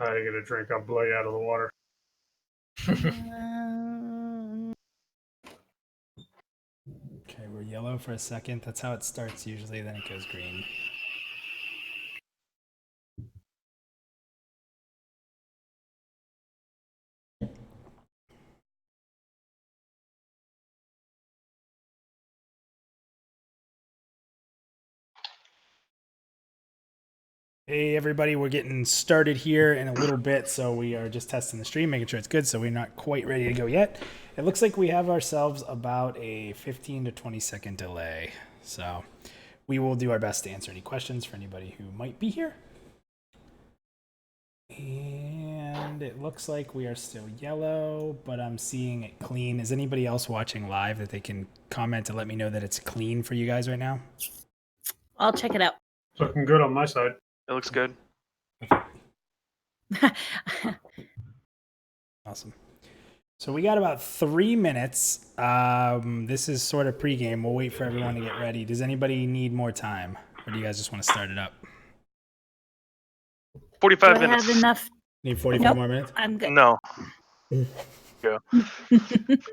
I get a drink. I'll blow you out of the water. Okay, we're yellow for a second. That's how it starts usually, then it goes green. Hey everybody, we're getting started here in a little bit, so we are just testing the stream, making sure it's good, so we're not quite ready to go yet. It looks like we have ourselves about a 15 to 20 second delay, so we will do our best to answer any questions for anybody who might be here. And it looks like we are still yellow, but I'm seeing it clean. Is anybody else watching live that they can comment to let me know that it's clean for you guys right now? I'll check it out. It's looking good on my side. It looks good. Awesome. So we got about 3 minutes. This is sort of pregame. We'll wait for everyone to get ready. Does anybody need more time, or do you guys just want to start it up? 45 Do I minutes. have enough? Need 45 more minutes? I'm good. No. Yeah.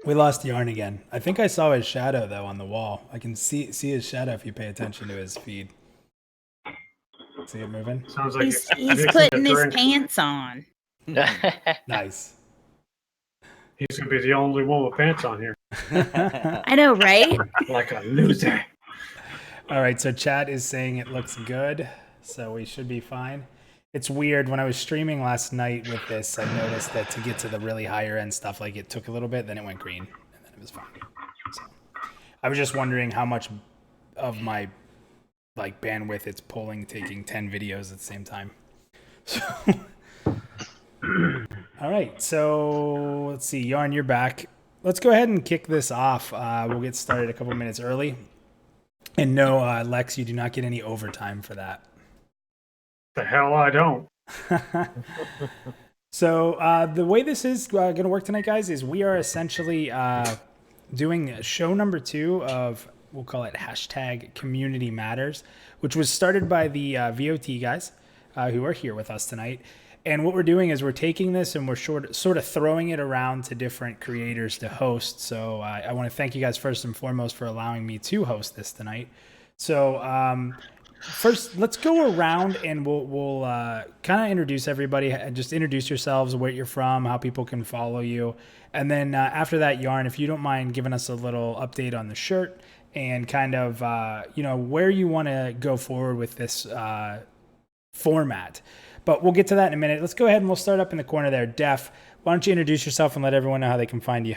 We lost Yarn again. I think I saw his shadow though on the wall. I can see his shadow if you pay attention to his feed. See it moving? Sounds like He's mixing putting a his drink. pants on. Nice. He's gonna be the only one with pants on here, I know, right? like a loser. All right, so chat is saying it looks good, so we should be fine. It's weird, when I was streaming last night with this, I noticed that to get to the really higher end stuff, like it took a little bit, then it went green, and then it was fine. So I was just wondering how much of my like bandwidth it's pulling, taking 10 videos at the same time. So all right, so let's see, Yarn, you're back. Let's go ahead and kick this off. We'll get started a couple minutes early. And no, Lex, you do not get any overtime for that. The hell I don't. So the way this is going to work tonight, guys, is we are essentially doing show number 2 of, we'll call it hashtag Community Matters, which was started by the VOT guys who are here with us tonight. And what we're doing is we're taking this and we're sort of throwing it around to different creators to host. So I want to thank you guys first and foremost for allowing me to host this tonight. So first, let's go around and we'll kind of introduce everybody. Just introduce yourselves, where you're from, how people can follow you. And then after that, Yarn, if you don't mind giving us a little update on the shirt and kind of, where you want to go forward with this format. But we'll get to that in a minute. Let's go ahead and we'll start up in the corner there. Def, why don't you introduce yourself and let everyone know how they can find you?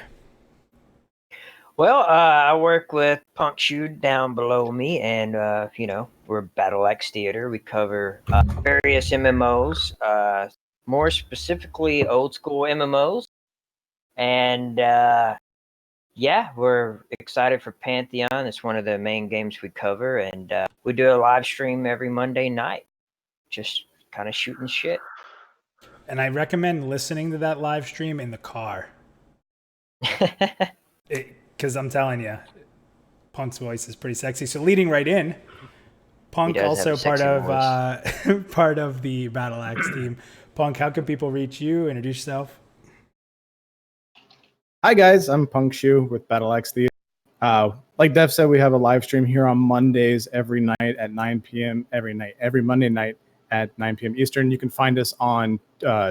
Well, I work with Punk Shoe down below me, and, we're Battle Axe Theater. We cover various MMOs, more specifically old school MMOs. And, we're excited for Pantheon. It's one of the main games we cover, and we do a live stream every Monday night. Just kind of shooting shit. And I recommend listening to that live stream in the car. Because I'm telling you, Punk's voice is pretty sexy. So leading right in, Punk also part of the Battle Axe team. Punk, how can people reach you? Introduce yourself. Hi guys, I'm Punk Shoe with Battle Axe Theater. Like Dev said, we have a live stream here on Mondays every night at 9 p.m. every Monday night at 9 p.m. Eastern. You can find us on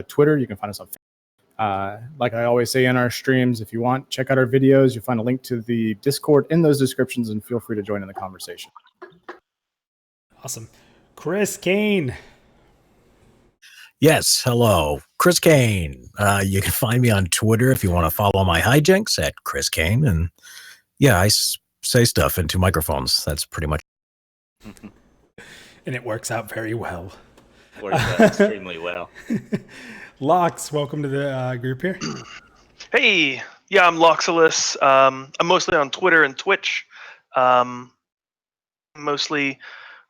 Twitter. You can find us on Facebook. Like I always say in our streams, if you want, check out our videos. You'll find a link to the Discord in those descriptions, and feel free to join in the conversation. Awesome. Chris Kane. Yes, hello. Chris Kane. You can find me on Twitter if you want to follow my hijinks at Chris Kane. And yeah, I say stuff into microphones. That's pretty much. And it works out very well. Works out extremely well. Lox, welcome to the group here. Hey, yeah, I'm Loxalus. I'm mostly on Twitter and Twitch. Mostly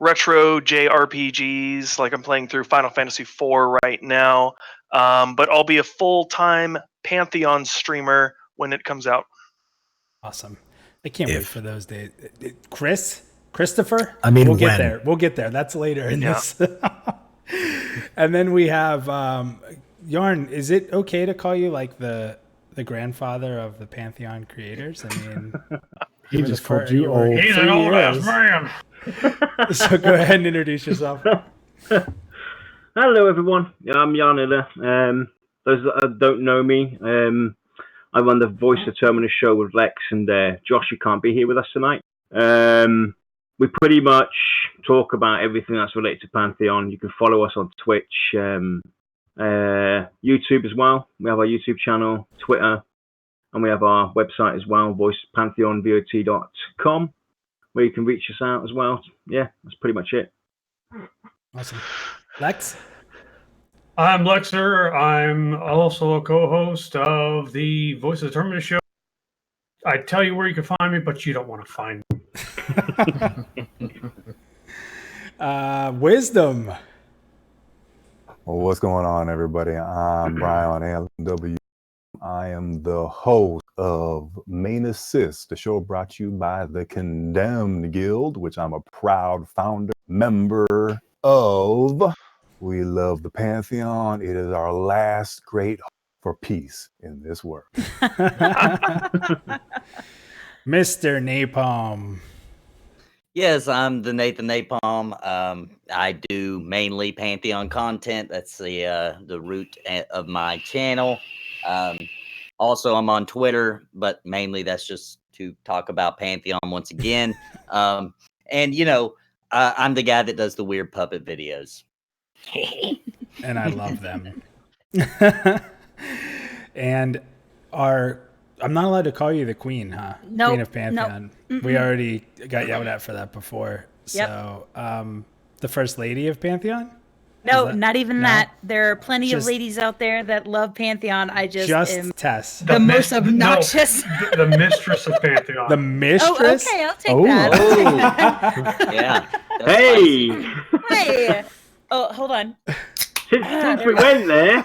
retro JRPGs, like I'm playing through Final Fantasy IV right now. But I'll be a full-time Pantheon streamer when it comes out. Awesome. I can't wait for those days. Christopher? I mean, we'll get there. We'll get there. That's later in this. And then we have Yarn. Is it okay to call you like the grandfather of the Pantheon creators? I mean, He just called you old. He's an old ass man. So go ahead and introduce yourself. Hello, everyone. I'm Jan Iller. Those that don't know me, I run the Voice of Terminus show with Lex and Josh, who can't be here with us tonight. We pretty much talk about everything that's related to Pantheon. You can follow us on Twitch, YouTube as well. We have our YouTube channel, Twitter, and we have our website as well, voicepantheonvot.com, where you can reach us out as well. Yeah, that's pretty much it. Awesome. Lex? I'm Lexer. I'm also a co-host of the Voice of the Terminus show. I tell you where you can find me, but you don't want to find me. Wisdom. Well, what's going on, everybody? I'm Brian LW. I am the host of Main Assist, the show brought to you by the Condemned Guild, which I'm a proud founder, member of. We love the Pantheon. It is our last great hope for peace in this world. Mr. Napalm. Yes, I'm the Nathan Napalm. I do mainly Pantheon content. That's the root of my channel. Also, I'm on Twitter, but mainly that's just to talk about Pantheon once again. And, you know, I'm the guy that does the weird puppet videos. And I love them. And I'm not allowed to call you the queen, huh? Nope, Queen of Pantheon. nope. We already got yelled at for that before. Yep. So, the first lady of Pantheon? No, not even no? that. There are plenty Just- of ladies out there that love Pantheon. I just am Tess. the most obnoxious. The mistress of Pantheon. The mistress? Oh, okay, I'll take that. I'll take that. Yeah. that's Hey! spicy. Hey. Oh, hold on. Since we went there.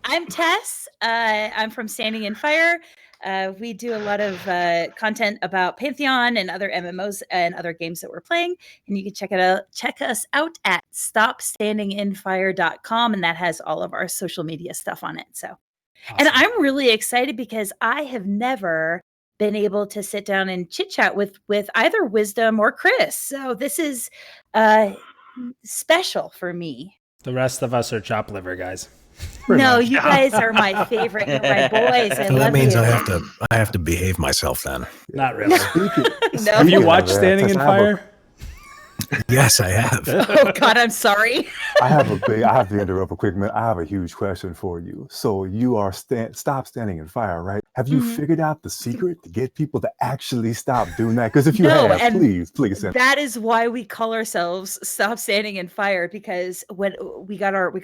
I'm Tess. I'm from Standing in Fire. We do a lot of content about Pantheon and other MMOs and other games that we're playing. And you can check us out at stopstandinginfire.com, and that has all of our social media stuff on it. So, Awesome. and I'm really excited because I have never been able to sit down and chit chat with either Wisdom or Chris. So this is special for me. The rest of us are chop liver guys. No, you guys are my favorite. You're my boys. I So love that means you. I have to behave myself then. Not really. No. Have you watched Yeah, Standing in Tess, I have Fire? Yes, I have. Oh God, I'm sorry. I have to interrupt a quick minute. I have a huge question for you. So you are Stop Standing in Fire, right? Have you figured out the secret to get people to actually stop doing that? Because if you No, have, and please send. That is why we call ourselves Stop Standing in Fire, because when we got our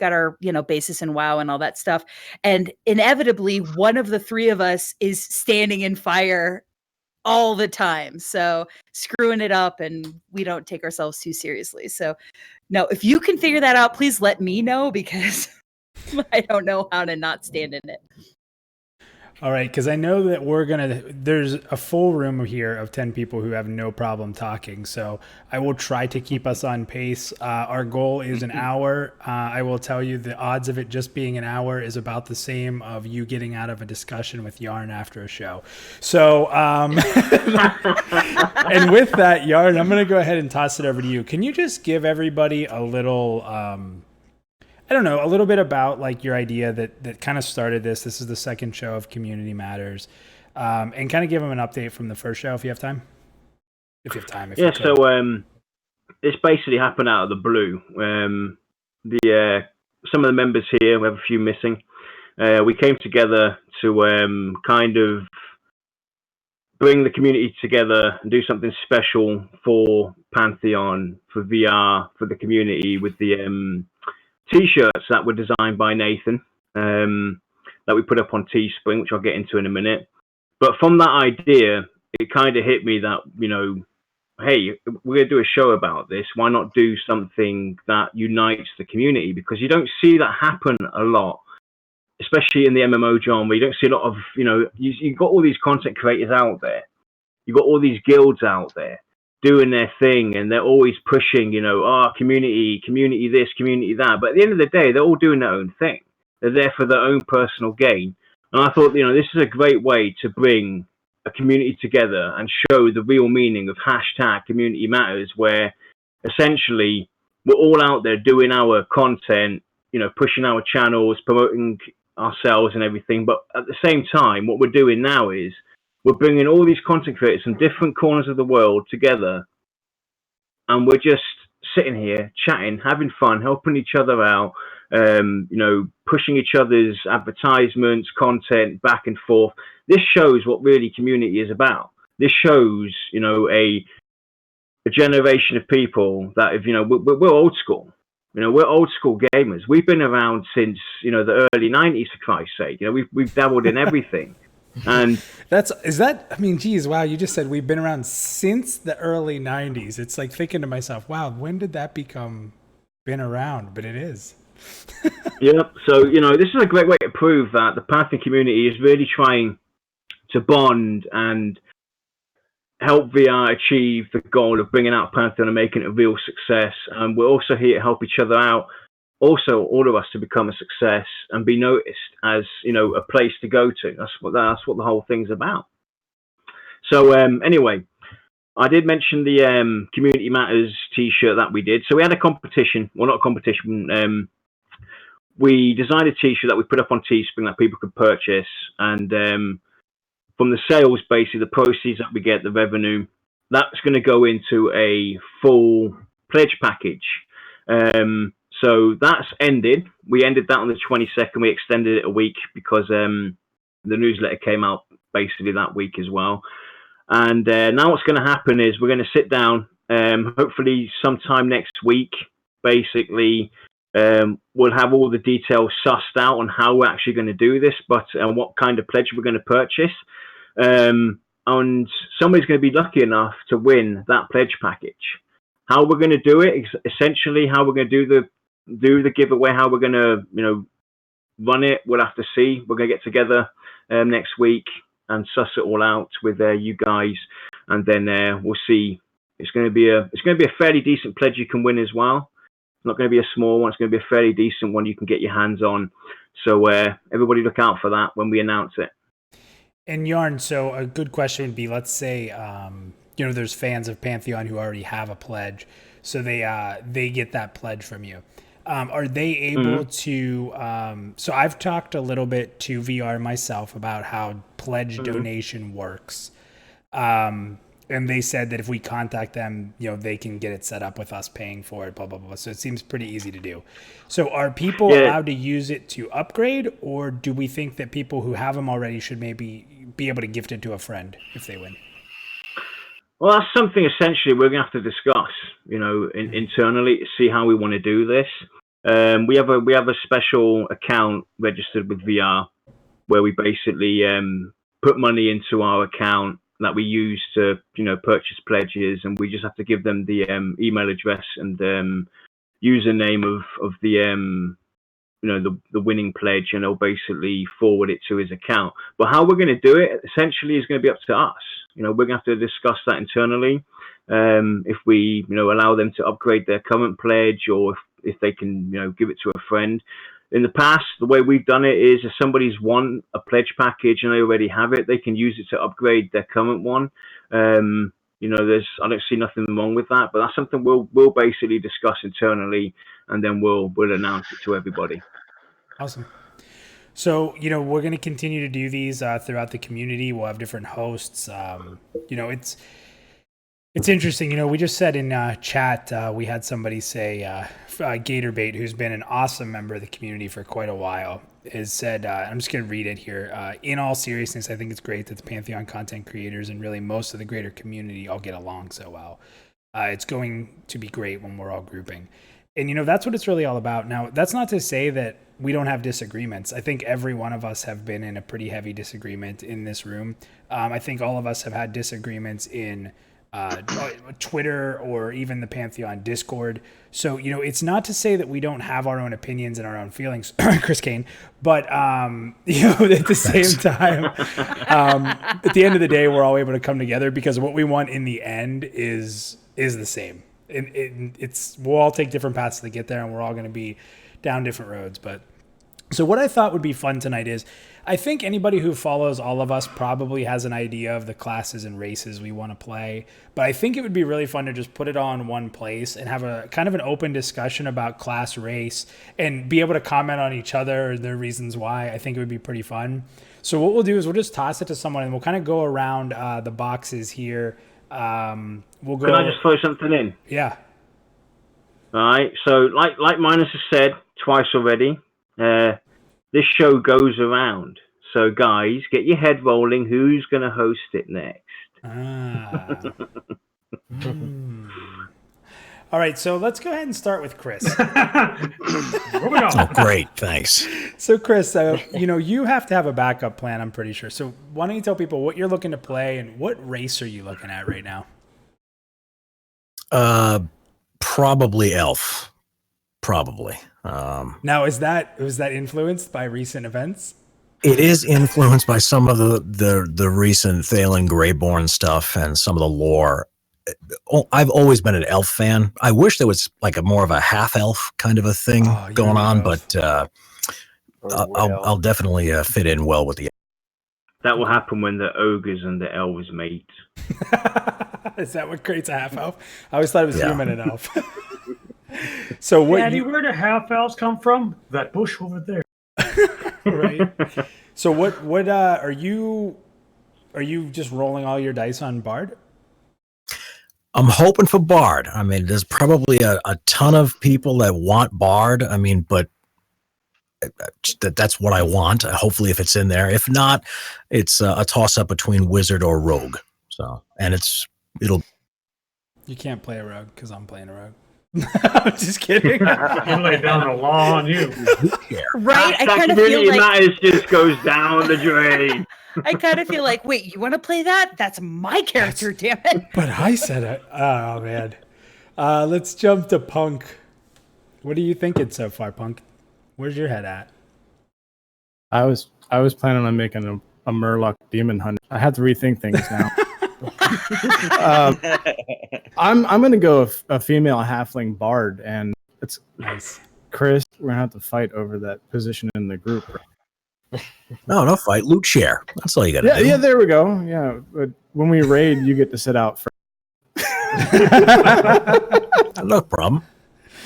basis in WoW and all that stuff, and inevitably one of the three of us is standing in fire all the time, so screwing it up, and we don't take ourselves too seriously. So no, if you can figure that out, please let me know, because I don't know how to not stand in it. All right, because I know that there's a full room here of 10 people who have no problem talking. So I will try to keep us on pace. Our goal is an hour. I will tell you the odds of it just being an hour is about the same of you getting out of a discussion with Yarn after a show. So, and with that, Yarn, I'm going to go ahead and toss it over to you. Can you just give everybody a little, I don't know, a little bit about like your idea that kind of started this. This is the second show of Community Matters, and kind of give them an update from the first show if you have time. If you have time. Yeah, so this basically happened out of the blue. Some of the members here, we have a few missing. We came together to kind of bring the community together and do something special for Pantheon, for VR, for the community, with the T-shirts that were designed by Nathan, that we put up on Teespring, which I'll get into in a minute. But from that idea, it kind of hit me that, hey, we're going to do a show about this. Why not do something that unites the community? Because you don't see that happen a lot, especially in the MMO genre. You don't see a lot of, you've got all these content creators out there. You've got all these guilds out there. doing their thing, and they're always pushing, community, community this, community that. But at the end of the day, they're all doing their own thing. They're there for their own personal gain. And I thought, this is a great way to bring a community together and show the real meaning of hashtag community matters, where essentially we're all out there doing our content, pushing our channels, promoting ourselves and everything. But at the same time, what we're doing now is we're bringing all these content creators from different corners of the world together, and we're just sitting here chatting, having fun, helping each other out, pushing each other's advertisements, content back and forth. This shows what really community is about. This shows, a generation of people that have, we're old school. We're old school gamers. We've been around since, the early 90s, for Christ's sake. We've dabbled in everything. And geez, wow, you just said we've been around since the early 90s. It's like thinking to myself, wow, when did that been around? But it is. Yep. So, this is a great way to prove that the Pantheon community is really trying to bond and help VR achieve the goal of bringing out Pantheon and making it a real success. And we're also here to help each other out. Also, all of us to become a success and be noticed as, a place to go to. That's what the whole thing's about. So, anyway, I did mention the Community Matters T-shirt that we did. So we had a competition. Well, not a competition. We designed a T-shirt that we put up on Teespring that people could purchase. And from the sales, basically, the proceeds that we get, the revenue, that's going to go into a full pledge package. So that's ended. We ended that on the 22nd. We extended it a week because the newsletter came out basically that week as well. And now what's going to happen is we're going to sit down, hopefully sometime next week, basically. We'll have all the details sussed out on how we're actually going to do this, but what kind of pledge we're going to purchase. And somebody's going to be lucky enough to win that pledge package. How we're going to do it, essentially, how we're going to do the giveaway, how we're going to, run it, we'll have to see. We're going to get together next week and suss it all out with you guys, and then we'll see. It's going to be a fairly decent pledge you can win as well. It's not going to be a small one. It's going to be a fairly decent one you can get your hands on. So everybody look out for that when we announce it. And Yarn, so a good question would be, let's say, there's fans of Pantheon who already have a pledge, so they get that pledge from you. Are they able to? So I've talked a little bit to VR myself about how pledge donation works, and they said that if we contact them, they can get it set up with us paying for it. Blah blah blah. So it seems pretty easy to do. So are people allowed to use it to upgrade, or do we think that people who have them already should maybe be able to gift it to a friend if they win? Well, that's something essentially we're going to have to discuss, internally to see how we want to do this. We have a special account registered with VR where we basically put money into our account that we use to, purchase pledges, and we just have to give them the email address and username of the the winning pledge, and they'll basically forward it to his account. But how we're going to do it essentially is going to be up to us. We're going to have to discuss that internally. If we, allow them to upgrade their current pledge, or if they can, give it to a friend. In the past, the way we've done it is if somebody's won a pledge package and they already have it, they can use it to upgrade their current one. I don't see nothing wrong with that, but that's something we'll basically discuss internally, and then we'll announce it to everybody. Awesome. So, we're going to continue to do these throughout the community. We'll have different hosts. It's interesting. We just said in chat, we had somebody say, Gatorbait, who's been an awesome member of the community for quite a while, has said, I'm just going to read it here. In all seriousness, I think it's great that the Pantheon content creators and really most of the greater community all get along so well. It's going to be great when we're all grouping. And, that's what it's really all about. Now, that's not to say that we don't have disagreements. I think every one of us have been in a pretty heavy disagreement in this room. I think all of us have had disagreements in Twitter or even the Pantheon Discord. So, it's not to say that we don't have our own opinions and our own feelings, Chris Kane, but, at the same time, at the end of the day, we're all able to come together because what we want in the end is the same. We'll all take different paths to get there and we're all going to be down different roads. But so what I thought would be fun tonight is I think anybody who follows all of us probably has an idea of the classes and races we want to play. But I think it would be really fun to just put it all in one place and have a kind of an open discussion about class race and be able to comment on each other and their reasons why. I think it would be pretty fun. So what we'll do is we'll just toss it to someone and we'll kind of go around the boxes here. We'll go. Can I just throw something in? Yeah. All right. So, like Minus has said twice already, this show goes around. So, guys, get your head rolling. Who's going to host it next? All right, so let's go ahead and start with Chris. Oh, great. Thanks. So, Chris, you have to have a backup plan, I'm pretty sure. So why don't you tell people what you're looking to play and what race are you looking at right now? Probably Elf. Probably. Now, was that influenced by recent events? It is influenced by some of the recent Thalen Greyborn stuff and some of the lore. I've always been an elf fan. I wish there was like a more of a half elf kind of a thing going on, but I'll definitely fit in well with the. That will happen when the ogres and the elves mate. Is that what creates a half elf? I always thought it was human and elf. So what? Daddy, where do half elves come from? That bush over there. Right. So what are you just rolling all your dice on Bard? I'm hoping for Bard. I mean, there's probably a ton of people that want Bard. I mean, but that's what I want. Hopefully, if it's in there. If not, it's a toss-up between Wizard or Rogue. So, and it'll. You can't play a Rogue because I'm playing a Rogue. I'm just kidding. You lay down the law on you. Right? I That kind of feel community like matters just goes down the drain. I kind of feel like, wait, you want to play that? That's my character, damn it. But I said it. Oh man. Let's jump to Punk. What are you thinking so far, Punk? Where's your head at? I was planning on making a Murloc Demon Hunter. I have to rethink things now. I'm gonna go a female halfling bard, and it's Nice. Chris. We're gonna have to fight over that position in the group. no fight. Loot share. That's all you got to do. Yeah, there we go. Yeah, but when we raid, you get to sit out first. No problem.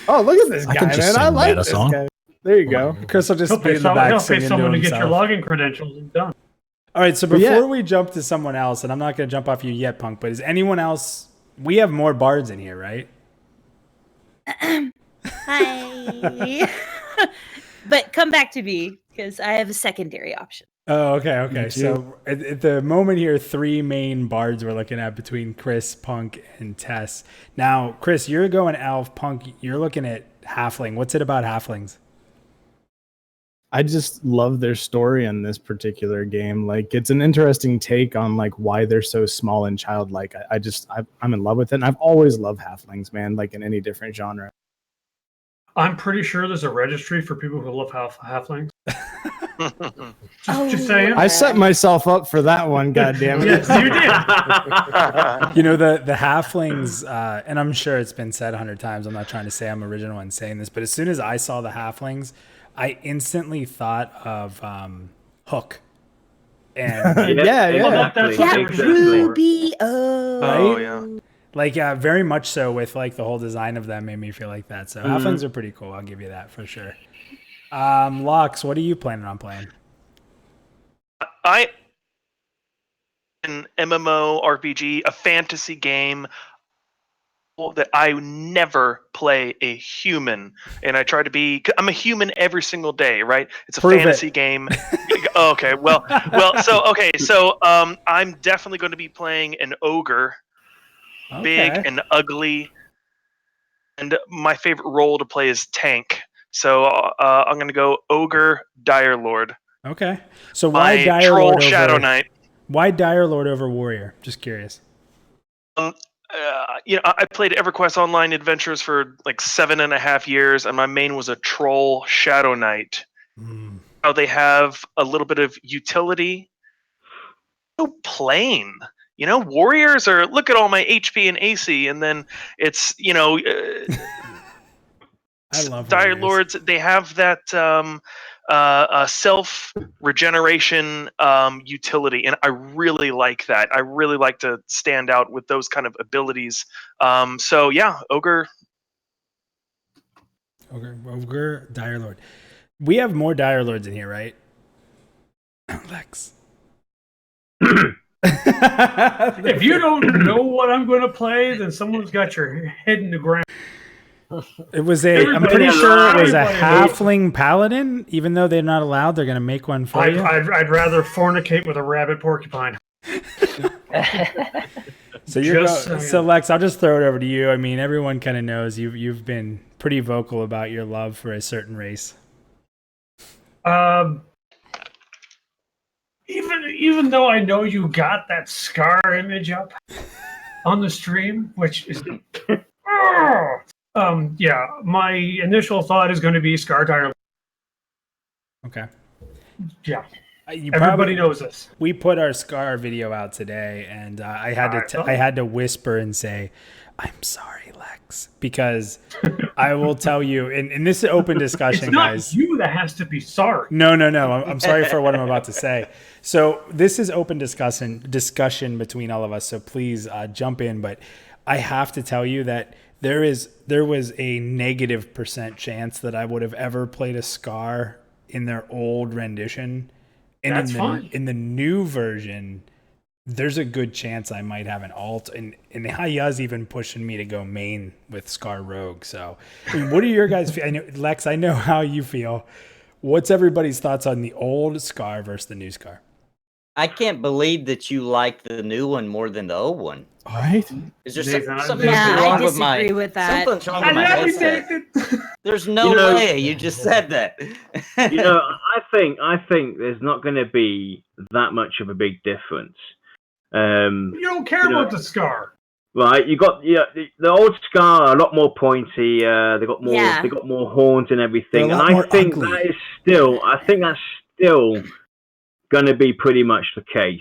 Oh, look at this I guy, can just man! sing I like Meta this song. guy. There you go. Chris will just He'll be pay in the back someone singing to to get himself. your login credentials and done. All right, so But before yeah. we jump to someone else, and I'm not going to jump off you yet, Punk, but is anyone else? We have more bards in here, right? Hi. But come back to me because I have a secondary option. Oh, okay. Me too. So at the moment here, 3 main bards we're looking at between Chris, Punk, and Tess. Now, Chris, you're going elf. Punk, you're looking at halfling. What's it about halflings? I just love their story in this particular game. Like, it's an interesting take on like why they're so small and childlike. I'm in love with it, and I've always loved halflings, man. Like in any different genre. I'm pretty sure there's a registry for people who love halflings. Oh, Just saying. I set myself up for that one. God damn it! Yes, you did. You know, the halflings, and I'm sure it's been said 100 times. I'm not trying to say I'm original in saying this, but as soon as I saw the halflings, I instantly thought of Hook. And Yeah. That's That what they were saying. Ruby. Oh. Oh yeah. like very much so with like the whole design of them made me feel like that. So halflings are pretty cool. I'll give you that for sure. Lux, what are you planning on playing? An MMO RPG, a fantasy game that I never play a human, and I try to be. I'm a human every single day, right? It's a Prove fantasy it. game. Okay, well, so I'm definitely going to be playing an ogre, big Okay. and ugly, and my favorite role to play is tank. So I'm going to go ogre dire lord. Okay. So why My Dire troll Lord shadow over? knight. Why Dire Lord over Warrior? Just curious. I played EverQuest Online Adventures for like 7.5 years, and my main was a troll Shadow Knight. How they have a little bit of utility. So plain. Warriors are look at all my HP and AC, and then it's I love Dire Warriors. Lords. They have that self regeneration utility, and I really like that. I really like to stand out with those kind of abilities. So yeah, Ogre. Ogre, Dire Lord. We have more Dire Lords in here, right? Lex. If you don't know what I'm going to play, then someone's got your head in the ground. It was I'm pretty Everybody- sure it was a everybody- halfling paladin. Even though they're not allowed, they're going to make one for you. I'd rather fornicate with a rabbit porcupine. So Just saying. so Lex, I'll just throw it over to you. I mean, everyone kind of knows you've been pretty vocal about your love for a certain race. Even though I know you got that Scar image up on the stream, which is yeah, my initial thought is going to be Scar Tire. Okay. Yeah. Everybody knows this. We put our Scar video out today, and I had to whisper and say, "I'm sorry, Lex," because I will tell you, and this is open discussion, It's not guys. you that has to be sorry. No. I'm sorry for what I'm about to say. So this is open discussion between all of us. So please jump in. But I have to tell you that there was a negative % chance that I would have ever played a Scar in their old rendition. And That's fine. In the new version, there's a good chance I might have an alt. And Haya's even pushing me to go main with Scar Rogue. So, I mean, what are your guys' Lex, I know how you feel. What's everybody's thoughts on the old Scar versus the new Scar? I can't believe that you like the new one more than the old one. All right. Is there Nathan, something Yeah, wrong I with my disagree with that. something's wrong with my headset? There's no way you just said that. I think there's not going to be that much of a big difference. You don't care about the Scar. Right, you got the old Scar are a lot more pointy. They got more horns and everything, They're a and lot more I think ugly. that's still going to be pretty much the case.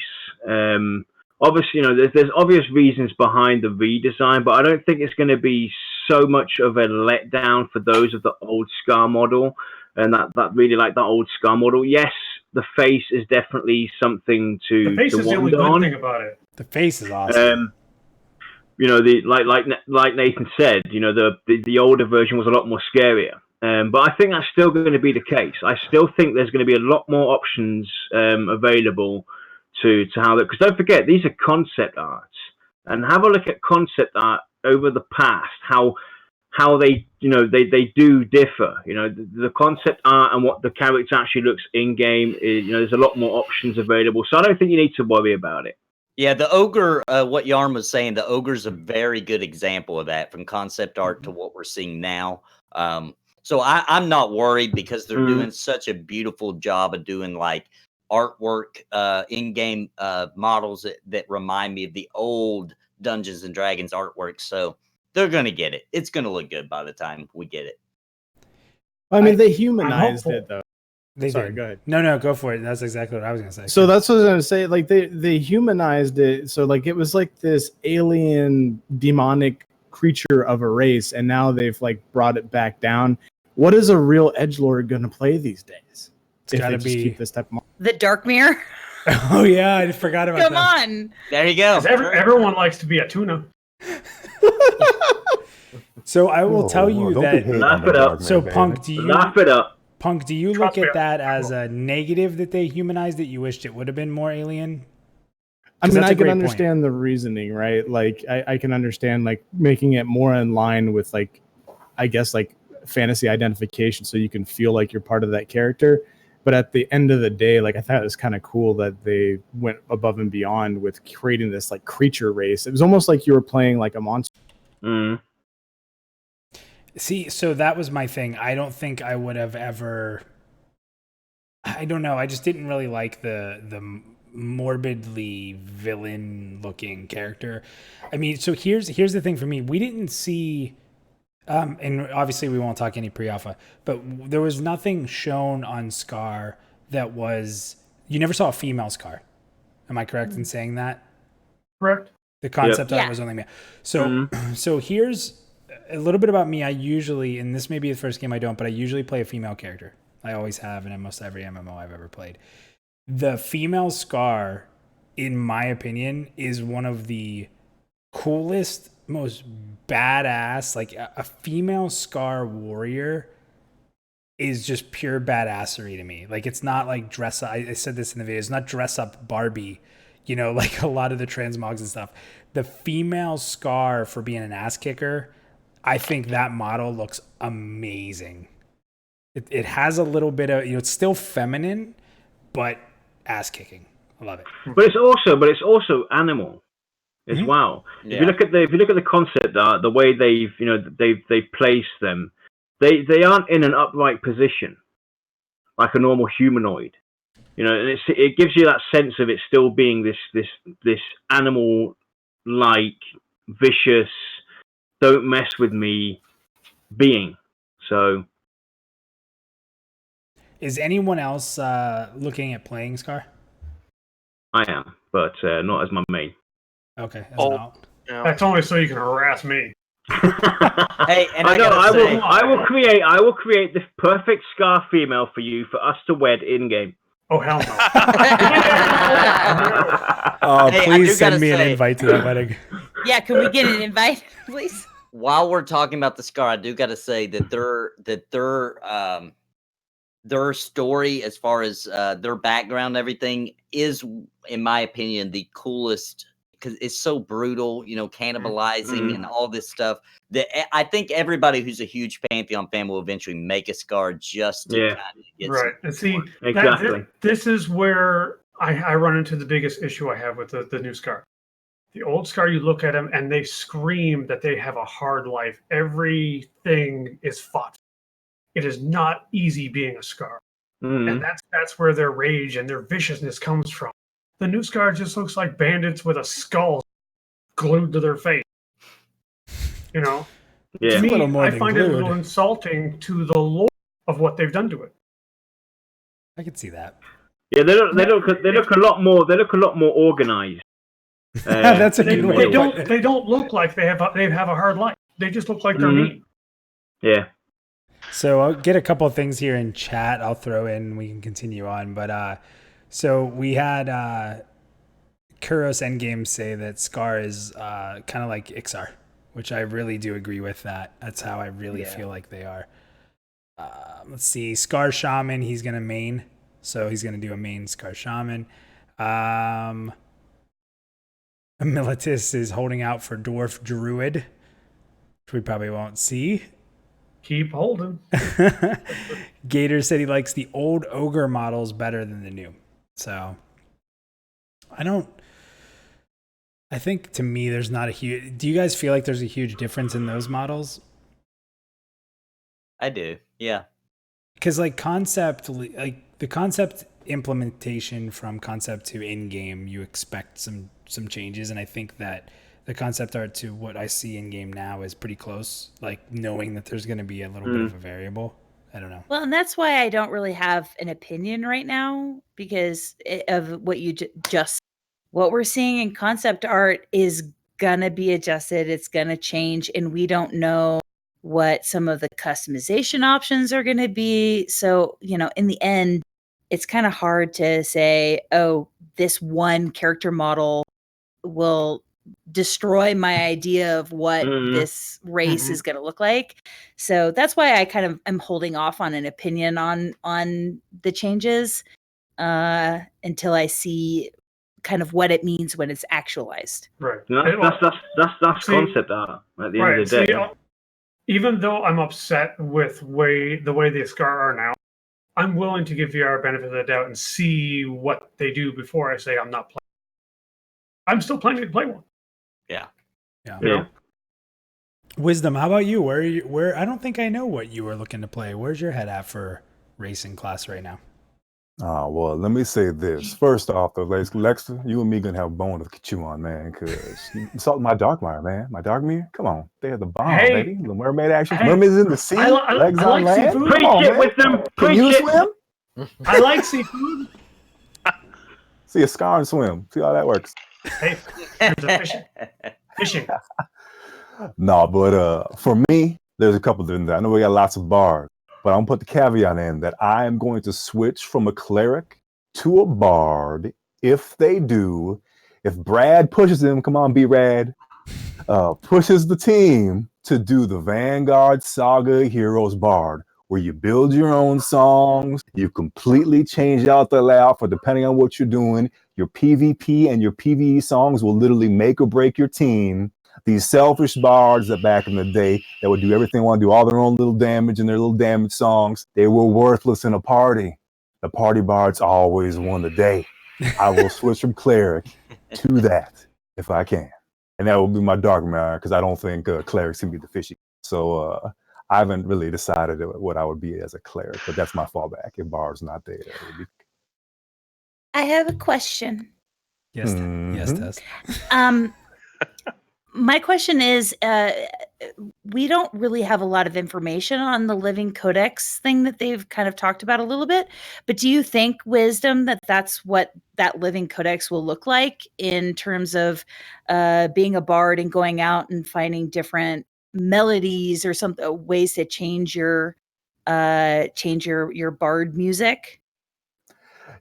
Obviously, there's obvious reasons behind the redesign, but I don't think it's going to be so much of a letdown for those of the old Scar model and that really like that old Scar model. Yes, the face is definitely something to The face is the only wonder good on. thing about it. The face is awesome. Like Nathan said, the older version was a lot more scarier. But I think that's still going to be the case. I still think there's going to be a lot more options available to how that, because don't forget, these are concept arts, and have a look at concept art over the past, how they do differ. The concept art and what the character actually looks in game is, there's a lot more options available. So I don't think you need to worry about it. Yeah, the ogre, what Yarn was saying, the ogre's a very good example of that, from concept art to what we're seeing now. So I'm not worried, because they're doing such a beautiful job of doing like artwork, in-game models that remind me of the old Dungeons and Dragons artwork. So they're going to get it. It's going to look good by the time we get it. I mean, they humanized hopeful. it though. They Sorry, did. go ahead. No, go for it. That's exactly what I was going to say. So that's what I was gonna say. Like they humanized it, so like it was like this alien demonic creature of a race, and now they've like brought it back down. What is a real edgelord gonna play these days? It's got to they just be. keep this type of The Dark Mirror. Oh yeah, I forgot about Come that. on. There you go. 'Cause everyone likes to be a tuna. So I will tell you don't that. behave Laugh on the it up. dark man, So baby. Punk, do you Laugh it up. look Trust me, at that as a negative that they humanized it? You wished it would have been more alien? I 'Cause mean, that's a I can great understand the reasoning, right? Like, I can understand like making it more in line with like, I guess like fantasy identification, so you can feel like you're part of that character. But at the end of the day, like I thought it was kind of cool that they went above and beyond with creating this like creature race. It was almost like you were playing like a monster. See, so that was my thing. I don't think I would have ever. I don't know. I just didn't really like the morbidly villain-looking character. I mean, so here's the thing for me. We didn't see, and obviously we won't talk any pre-alpha, but there was nothing shown on Scar that was. You never saw a female Scar. Am I correct in saying that? Correct. The concept Yep. of it was only male. So, so here's a little bit about me. I usually, and this may be the first game I don't, but I usually play a female character. I always have in almost every MMO I've ever played. The female Scar, in my opinion, is one of the coolest, most badass. Like a female Scar warrior is just pure badassery to me. Like it's not like dress up. I said this in the video. It's not dress up Barbie, you know, like a lot of the transmogs and stuff. The female Scar for being an ass kicker, I think that model looks amazing. It has a little bit of, you know, it's still feminine, but ass kicking. I love it. But it's also animal as well. Yeah. If you look at the concept art, the way they've placed them, they aren't in an upright position like a normal humanoid. You know, and it gives you that sense of it still being this animal like vicious, don't mess with me being. So is anyone else looking at playing Scar? I am, but not as my main. Okay. That's only so you can harass me. Hey, and I know. gotta I will create this perfect Scar female for you for us to wed in game. Oh hell no! Oh, Hey, I please do send gotta me an say- invite to that wedding. Yeah, can we get an invite, please? While we're talking about the Scar, I do got to say that their story, as far as their background, and everything, is, in my opinion, the coolest because it's so brutal. You know, cannibalizing and all this stuff. That I think everybody who's a huge Pantheon fan will eventually make a Scar just to kind of get Right. And see, Exactly. this is where I run into the biggest issue I have with the new Scar. The old Scar, you look at them and they scream that they have a hard life. Everything is fought. It is not easy being a Scar. And that's where their rage and their viciousness comes from. The new Scar just looks like bandits with a skull glued to their face. You know? Yeah. To me, A little more I than find it a glued. little insulting to the lore of what they've done to it. I could see that. Yeah, they look a lot more organized. That's a good way. They don't look like they have a hard life. They just look like they're mean. Yeah. So I'll get a couple of things here in chat. I'll throw in. We can continue on, but so we had Kuros Endgame say that Scar is kind of like Ixar, which I really do agree with. That's how I really feel like they are. Let's see, Scar Shaman. He's gonna main, so he's gonna do a main Scar Shaman. Militus is holding out for Dwarf Druid, which we probably won't see. Keep holding. Gator said he likes the old ogre models better than the new. So I think to me there's not a huge. Do you guys feel like there's a huge difference in those models? I do. Yeah. Because like the concept implementation from concept to in game, you expect some changes, and I think that the concept art to what I see in game now is pretty close. Like knowing that there's going to be a little bit of a variable. I don't know. Well, and that's why I don't really have an opinion right now because of what you just. What we're seeing in concept art is gonna be adjusted. It's gonna change, and we don't know what some of the customization options are gonna be. So, you know, in the end, it's kind of hard to say, oh, this one character model will destroy my idea of what this race is going to look like. So that's why I kind of am holding off on an opinion on the changes until I see kind of what it means when it's actualized. Right. That's concept art at the end of the day. See, even though I'm upset with the way the Scar are now, I'm willing to give VR a benefit of the doubt and see what they do before I say I'm not playing. I'm still planning to play one. Yeah. Yeah. You know? Wisdom, how about you? Where I don't think I know what you were looking to play. Where's your head at for racing class right now? Well, let me say this. First off, though, Lex, you and me gonna have a bone to chew on, man, because insult my Darkmire, man. My Darkmire? Come on. They had the bomb, Hey. baby. The mermaid actions. Hey. Mermaids in the sea, legs I on like land. seafood. Come Preach on, it man. with them. Can Preach you it. swim? I like seafood. See a scar and swim. See how that works. Hey, there's a fishing. No, but for me, there's a couple of things. I know we got lots of bars, but I'm gonna put the caveat in that I am going to switch from a cleric to a bard if Brad pushes him, come on, B-Rad, pushes the team to do the Vanguard Saga Heroes Bard, where you build your own songs, you completely change out the layout for depending on what you're doing. Your PvP and your PvE songs will literally make or break your team. These selfish bards that back in the day that would do everything, want to do all their own little damage and their little damage songs, they were worthless in a party. The party bards always won the day. I will switch from cleric to that if I can. And that will be my Darkmire, because I don't think clerics can be the fishy. So I haven't really decided what I would be as a cleric, but that's my fallback. If bard's not there, it would be... I have a question. Yes, Mhm. yes, Tess. My question is, we don't really have a lot of information on the Living Codex thing that they've kind of talked about a little bit, but do you think, Wisdom, that that's what that Living Codex will look like in terms of being a bard and going out and finding different melodies or some ways to change your bard music?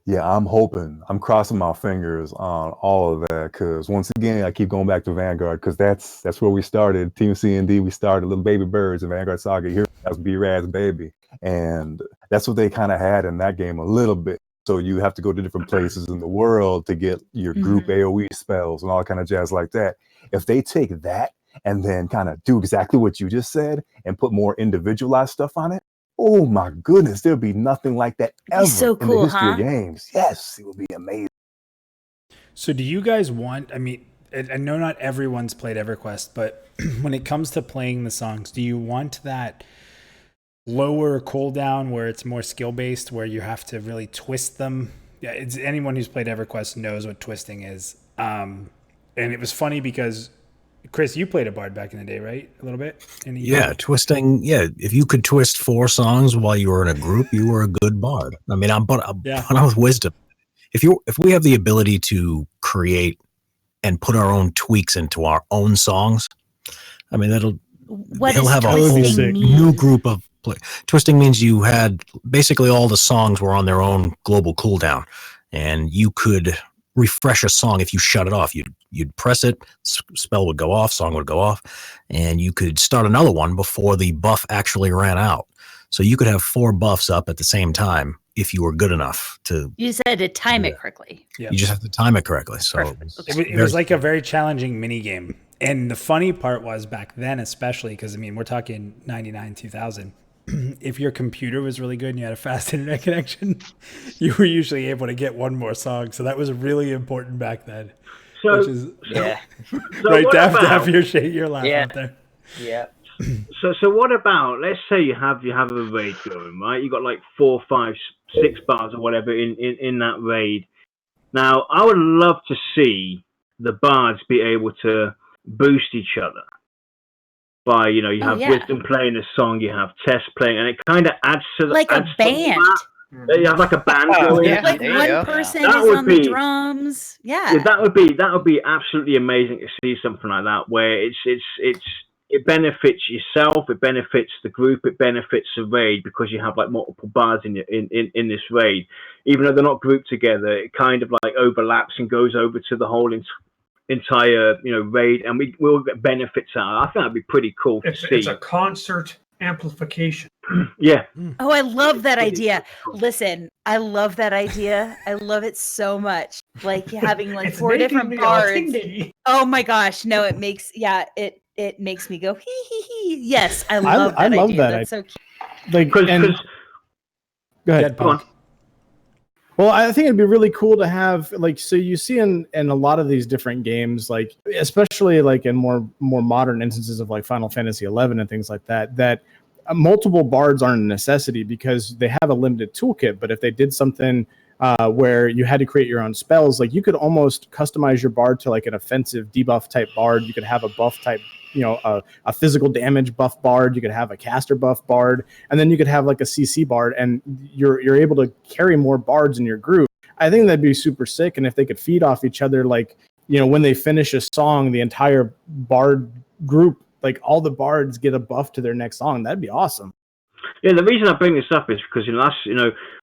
Yeah, I'm crossing my fingers on all of that, because once again, I keep going back to Vanguard, because that's where we started. Team C&D, we started Little Baby Birds and Vanguard Saga. Here, that's B-Rad's baby. And that's what they kind of had in that game a little bit. So you have to go to different places in the world to get your group AoE spells and all kind of jazz like that. If they take that and then kind of do exactly what you just said and put more individualized stuff on it, oh my goodness, there'll be nothing like that ever so in the cool, history huh? of games. Yes, it will be amazing. So do you guys want, I mean, I know not everyone's played EverQuest, but when it comes to playing the songs, do you want that lower cooldown where it's more skill-based, where you have to really twist them? Yeah, it's anyone who's played EverQuest knows what twisting is. And it was funny because, Chris, you played a bard back in the day, right? A little bit? Yeah, twisting. Yeah, if you could twist 4 songs while you were in a group, you were a good bard. I mean, I'm with Wisdom. If we have the ability to create and put our own tweaks into our own songs, I mean, he'll have a whole new group of play. Twisting means you had basically all the songs were on their own global cooldown, and you could refresh a song if you shut it off. You'd press it, spell would go off, song would go off, and you could start another one before the buff actually ran out. So you could have 4 buffs up at the same time if you were good enough to. You said to time it correctly. Yeah. You just have to time it correctly. So it was like a very challenging mini game. And the funny part was back then, especially because, I mean, we're talking 99, 2000. If your computer was really good and you had a fast internet connection, you were usually able to get one more song. So that was really important back then. So, which is Yeah. right, what Daff, about- your laugh Yeah. out there. Yeah. So what about, let's say you have a raid going, right? You got like 4, 5, 6 bars or whatever in that raid. Now, I would love to see the bards be able to boost each other by, you have Wisdom playing a song, you have Tess playing, and it kind of adds to the Like a band. You have like a band going. Yeah, Like there you one go. person That is would on be- the drums. Yeah. Yeah, that would be absolutely amazing to see something like that, where it benefits yourself, it benefits the group, it benefits the raid, because you have like multiple bars in this raid. Even though they're not grouped together, it kind of like overlaps and goes over to the whole entire raid, and we'll get benefits out of it. I think that'd be pretty cool to see. It's a concert amplification. Yeah. Oh, I love that idea. Listen, I love that idea. I love it so much. Like having like It's 4 making different me a bards. tingy. Oh my gosh. No, it makes it makes me go hee hee hee. Yes, I love that love idea. that That's so cute. Like, Because go ahead. go on. Well, I think it'd be really cool to have, like, so you see in a lot of these different games, like especially like in more modern instances of like Final Fantasy 11 and things like that, multiple bards aren't a necessity because they have a limited toolkit. But if they did something where you had to create your own spells. Like you could almost customize your bard to like an offensive debuff type bard. You could have a buff type, a physical damage buff bard. You could have a caster buff bard, and then you could have like a CC bard, and you're able to carry more bards in your group. I think that'd be super sick, and if they could feed off each other, like when they finish a song, the entire bard group, like all the bards, get a buff to their next song. That'd be awesome. Yeah, the reason I bring this up is because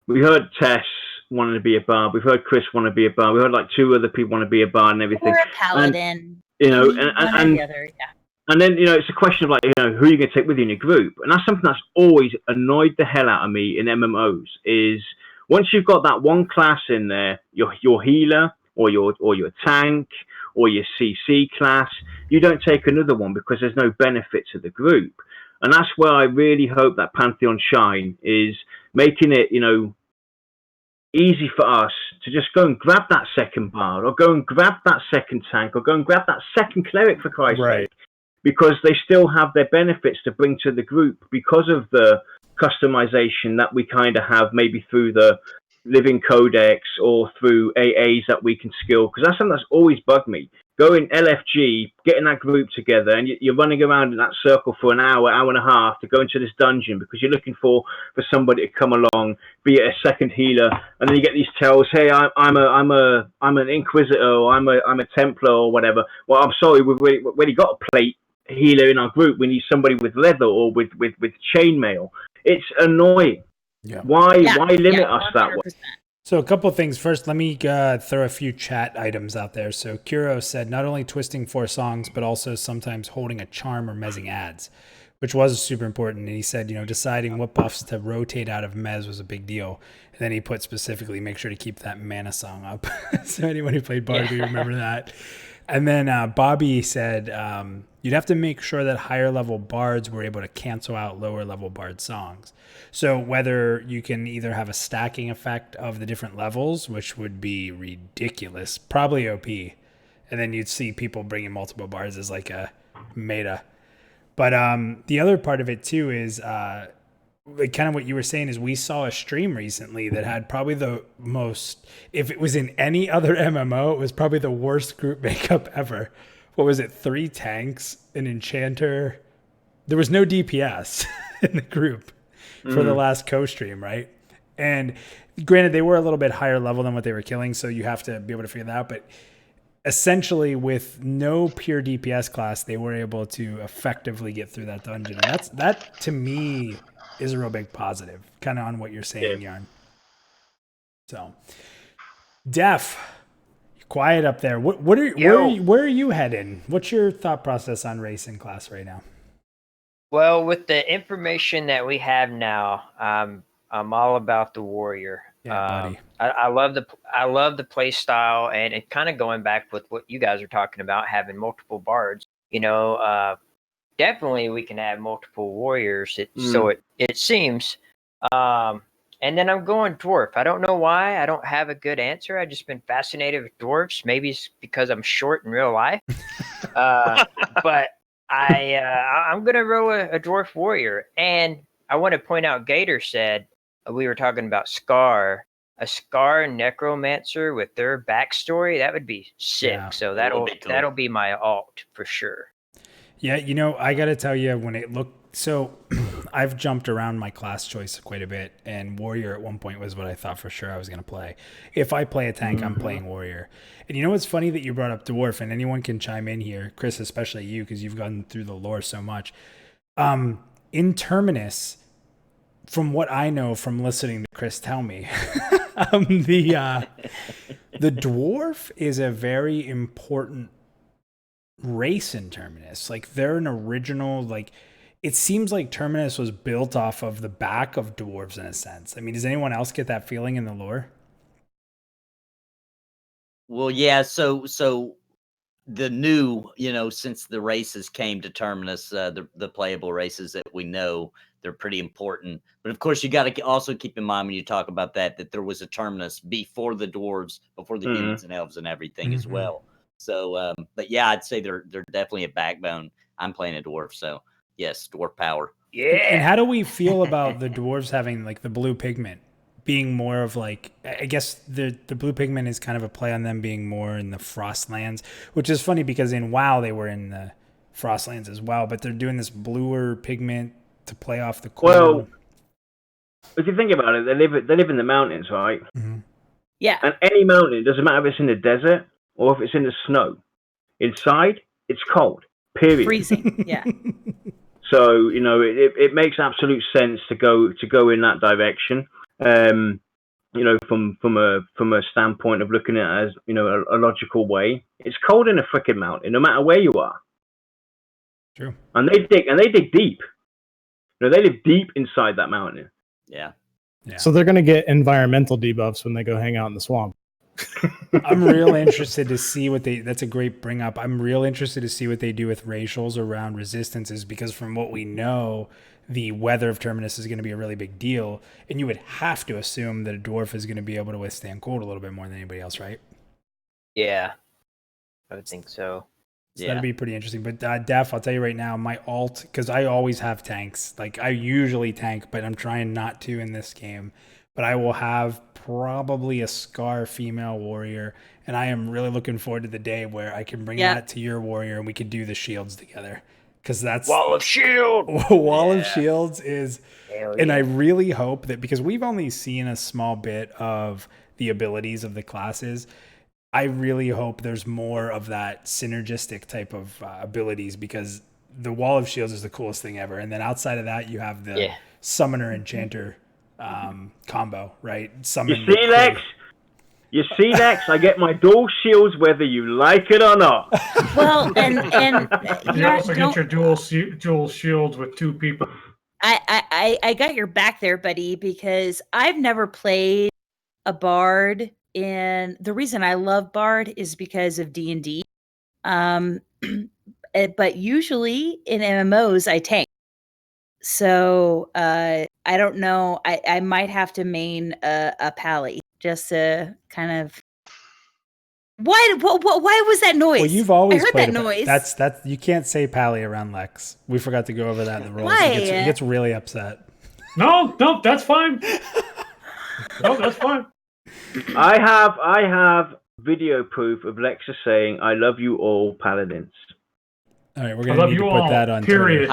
we heard Tess wanted to be a bard. We've heard Chris want to be a bard. We heard like 2 other people want to be a bard and everything. Or a paladin. And, one or the other, yeah. And then, it's a question of like, who are you going to take with you in your group? And that's something that's always annoyed the hell out of me in MMOs is once you've got that one class in there, your healer or your tank or your CC class, you don't take another one because there's no benefit to the group. And that's where I really hope that Pantheon Shine is making it, easy for us to just go and grab that second bard or go and grab that second tank or go and grab that second cleric, for Christ's sake. Because they still have their benefits to bring to the group because of the customization that we kind of have maybe through the living codex or through AAs that we can skill. Because that's something that's always bugged me. Going LFG, getting that group together, and you're running around in that circle for an hour and a half to go into this dungeon because you're looking for somebody to come along, be it a second healer, and then you get these tells, hey, I'm an Inquisitor or I'm a Templar or whatever. Well, I'm sorry, we've already got a plate healer in our group. We need somebody with leather or with chainmail. It's annoying. Yeah. Why limit us that way? So a couple of things. First, let me throw a few chat items out there. So Kuro said not only twisting 4 songs, but also sometimes holding a charm or mezzing ads, which was super important. And he said, deciding what buffs to rotate out of mez was a big deal. And then he put specifically, make sure to keep that mana song up. So anyone who played Bard, you remember that. And then Bobby said, you'd have to make sure that higher level bards were able to cancel out lower level bard songs. So whether you can either have a stacking effect of the different levels, which would be ridiculous, probably OP, and then you'd see people bringing multiple bards as like a meta. But the other part of it too is like kind of what you were saying is we saw a stream recently that had probably the most, if it was in any other MMO, it was probably the worst group makeup ever. What was it? 3 tanks, an enchanter. There was no DPS in the group for the last co-stream, right? And granted, they were a little bit higher level than what they were killing, so you have to be able to figure that out. But essentially, with no pure DPS class, they were able to effectively get through that dungeon. And that to me is a real big positive, kind of on what you're saying, Yarn. So, Def, you're quiet up there. Where are you heading? What's your thought process on race and class right now? Well, with the information that we have now, I'm all about the warrior. Yeah, buddy. I love the play style, and it kind of going back with what you guys are talking about, having multiple bards. Definitely we can have multiple warriors. So it seems. And then I'm going dwarf. I don't know why. I don't have a good answer. I've just been fascinated with dwarves. Maybe it's because I'm short in real life. But I'm gonna roll a dwarf warrior, and I want to point out. Gator said we were talking about a Scar necromancer with their backstory. That would be sick. Yeah, so that'll be my alt for sure. Yeah, I got to tell you, when it looked so, I've jumped around my class choice quite a bit, and warrior at one point was what I thought for sure I was going to play. If I play a tank, I'm playing warrior. And what's funny that you brought up dwarf, and anyone can chime in here, Chris, especially you, because you've gone through the lore so much. In Terminus, from what I know from listening to Chris tell me, the dwarf is a very important race in Terminus. Like, they're an original, like, it seems like Terminus was built off of the back of dwarves in a sense. I mean, does anyone else get that feeling in the lore? Well, yeah. So the new, since the races came to Terminus, the playable races that we know, they're pretty important. But of course, you got to also keep in mind when you talk about that there was a Terminus before the dwarves, before the humans and elves and everything as well. So, but yeah, I'd say they're definitely a backbone. I'm playing a dwarf, so yes, dwarf power. Yeah. And how do we feel about the dwarves having like the blue pigment being more of like, I guess the blue pigment is kind of a play on them being more in the Frostlands, which is funny because in WoW they were in the Frostlands as well, but they're doing this bluer pigment to play off the cool. Well, if you think about it, they live in the mountains, right? Mm-hmm. Yeah. And any mountain, it doesn't matter if it's in the desert or if it's in the snow. Inside, it's cold. Period. Freezing. Yeah. So it makes absolute sense to go in that direction. From a standpoint of looking at it as a logical way. It's cold in a freaking mountain, no matter where you are. True. And they dig deep. They live deep inside that mountain. Yeah. So they're going to get environmental debuffs when they go hang out in the swamp. I'm real interested to see that's a great bring up. I'm real interested to see what they do with racials around resistances, because from what we know, the weather of Terminus is going to be a really big deal. And you would have to assume that a dwarf is going to be able to withstand cold a little bit more than anybody else, right? Yeah, I would think so. So that'd be pretty interesting. But Daph, I'll tell you right now, my alt, because I always have tanks. Like I usually tank, but I'm trying not to in this game. But I will have probably a Scar female warrior, and I am really looking forward to the day where I can bring that to your warrior and we can do the shields together. Because that's Wall of Shield. Wall of Shields is, Hell and yeah. I really hope that, because we've only seen a small bit of the abilities of the classes, I really hope there's more of that synergistic type of abilities, because the Wall of Shields is the coolest thing ever. And then outside of that, you have the Summoner Enchanter combo, right? Summon You see, Lex? I get my dual shields whether you like it or not. Well, and you also get your dual shields with two people. I got your back there, buddy, because I've never played a bard, and the reason I love bard is because of D&D. But usually in MMOs I tank. So I don't know. I might have to main a pally just to kind of. Why was that noise? Well, you've always I heard played that noise. That's you can't say pally around Lex. We forgot to go over that in the rules. Why? He gets really upset. No, that's fine. No, that's fine. I have video proof of Lexa saying, "I love you all, paladins." All right, we're gonna need to put that on period.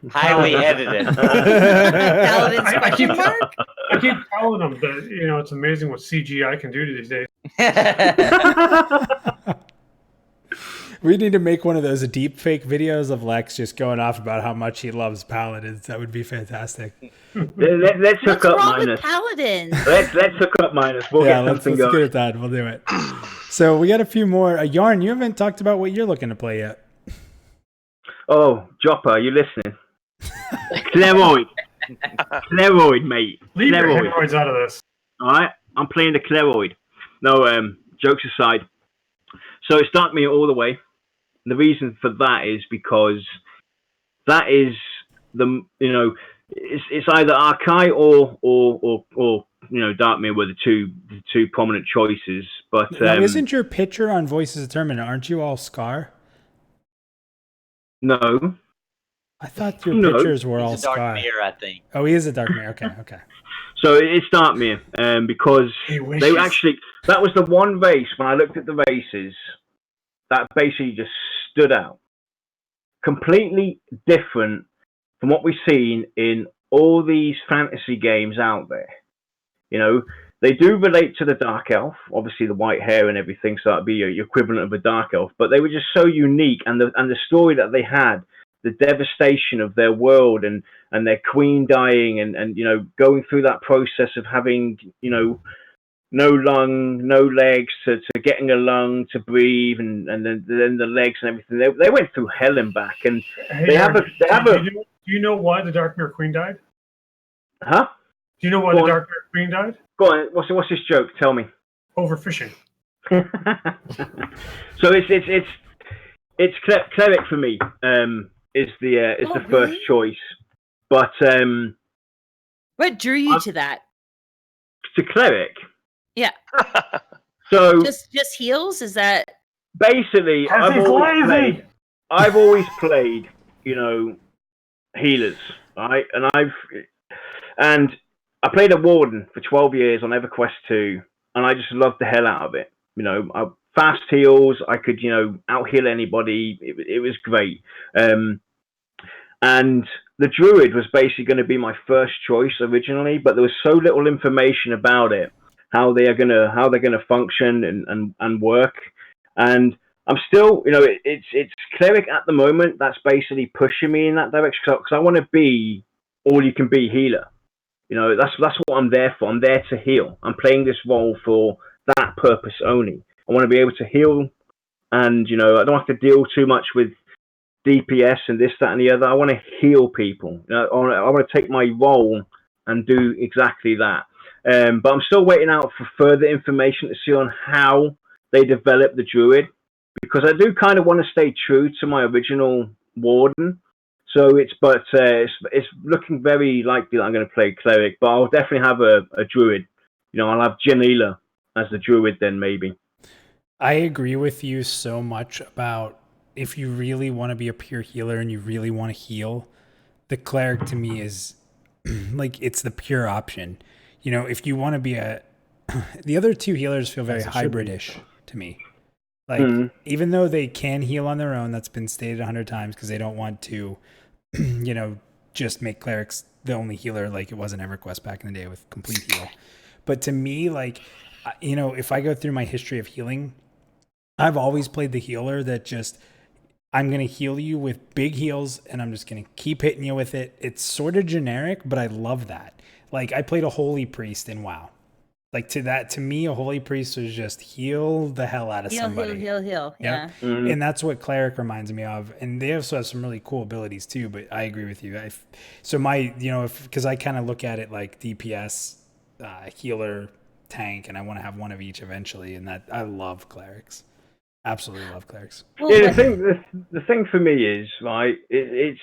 Highly edited. I keep telling them that it's amazing what CGI can do these days. We need to make one of those deep fake videos of Lex just going off about how much he loves paladins. That would be fantastic. Let's hook up Minus. Paladins? Let's hook up Minus. We'll get something let's going. get it done. We'll do it. So we got a few more. Yarn, you haven't talked about what you're looking to play yet. Oh, Jopper, are you listening? Cleroid, mate. Leave your hemorrhoids out of this. All right, I'm playing the Cleroid. No, jokes aside. So it's dark me all the way. And the reason for that is because that is it's either Archai or Darkmere were the two prominent choices. But now, isn't your picture on Voices of Terminus? Aren't you all Scar? No. I thought your pictures were all He's a Dark Scar. Mirror, I think. Oh, he is a Darkmere. Okay. So it's Darkmere, because they actually, that was the one race, when I looked at the races, that basically just stood out. Completely different from what we've seen in all these fantasy games out there. They do relate to the Dark Elf, obviously the white hair and everything, so that'd be your equivalent of a Dark Elf, but they were just so unique, and the story that they had, the devastation of their world and their queen dying and going through that process of having no lung, no legs to getting a lung to breathe and then the legs and everything. They went through hell and back, and Do you know why the Darkmere Queen died? Huh? Do you know why the Darkmere Queen died? Go on. What's this joke? Tell me. Overfishing. So it's cleric for me. Is the first choice, but what drew you to that? To cleric. Yeah. So just heals? Is that basically? I've always played, healers, right? And I played a Warden for 12 years on EverQuest 2, and I just loved the hell out of it. Fast heals, I could, out heal anybody. It was great. And the Druid was basically going to be my first choice originally, but there was so little information about it, how they're gonna function and work. And I'm still, it's cleric at the moment that's basically pushing me in that direction because I want to be all you can be healer. That's what I'm there for. I'm there to heal. I'm playing this role for that purpose only. I want to be able to heal, and I don't have to deal too much with DPS and this, that, and the other. I want to heal people. I want to take my role and do exactly that. But I'm still waiting out for further information to see on how they develop the Druid, because I do kind of want to stay true to my original Warden. So it's looking very likely that I'm going to play Cleric, but I'll definitely have a Druid. I'll have Janila as the Druid then, maybe. I agree with you so much about if you really want to be a pure healer and you really want to heal, the Cleric to me is like, it's the pure option. If you want to be the other two healers feel very hybrid-ish to me. Like, even though they can heal on their own, that's been stated 100 times because they don't want to, just make clerics the only healer like it was in EverQuest back in the day with complete heal. But to me, like, if I go through my history of healing, I've always played the healer that just, I'm going to heal you with big heals and I'm just going to keep hitting you with it. It's sort of generic, but I love that. Like, I played a Holy Priest in WoW. Like, to me, a Holy Priest was just heal the hell out of somebody. Heal. Yeah. And that's what Cleric reminds me of. And they also have some really cool abilities too, but I agree with you. So my, because I kind of look at it like DPS, healer, tank, and I want to have one of each eventually. And that I love Clerics. Absolutely love Clerics. Yeah, the thing for me is, right, it's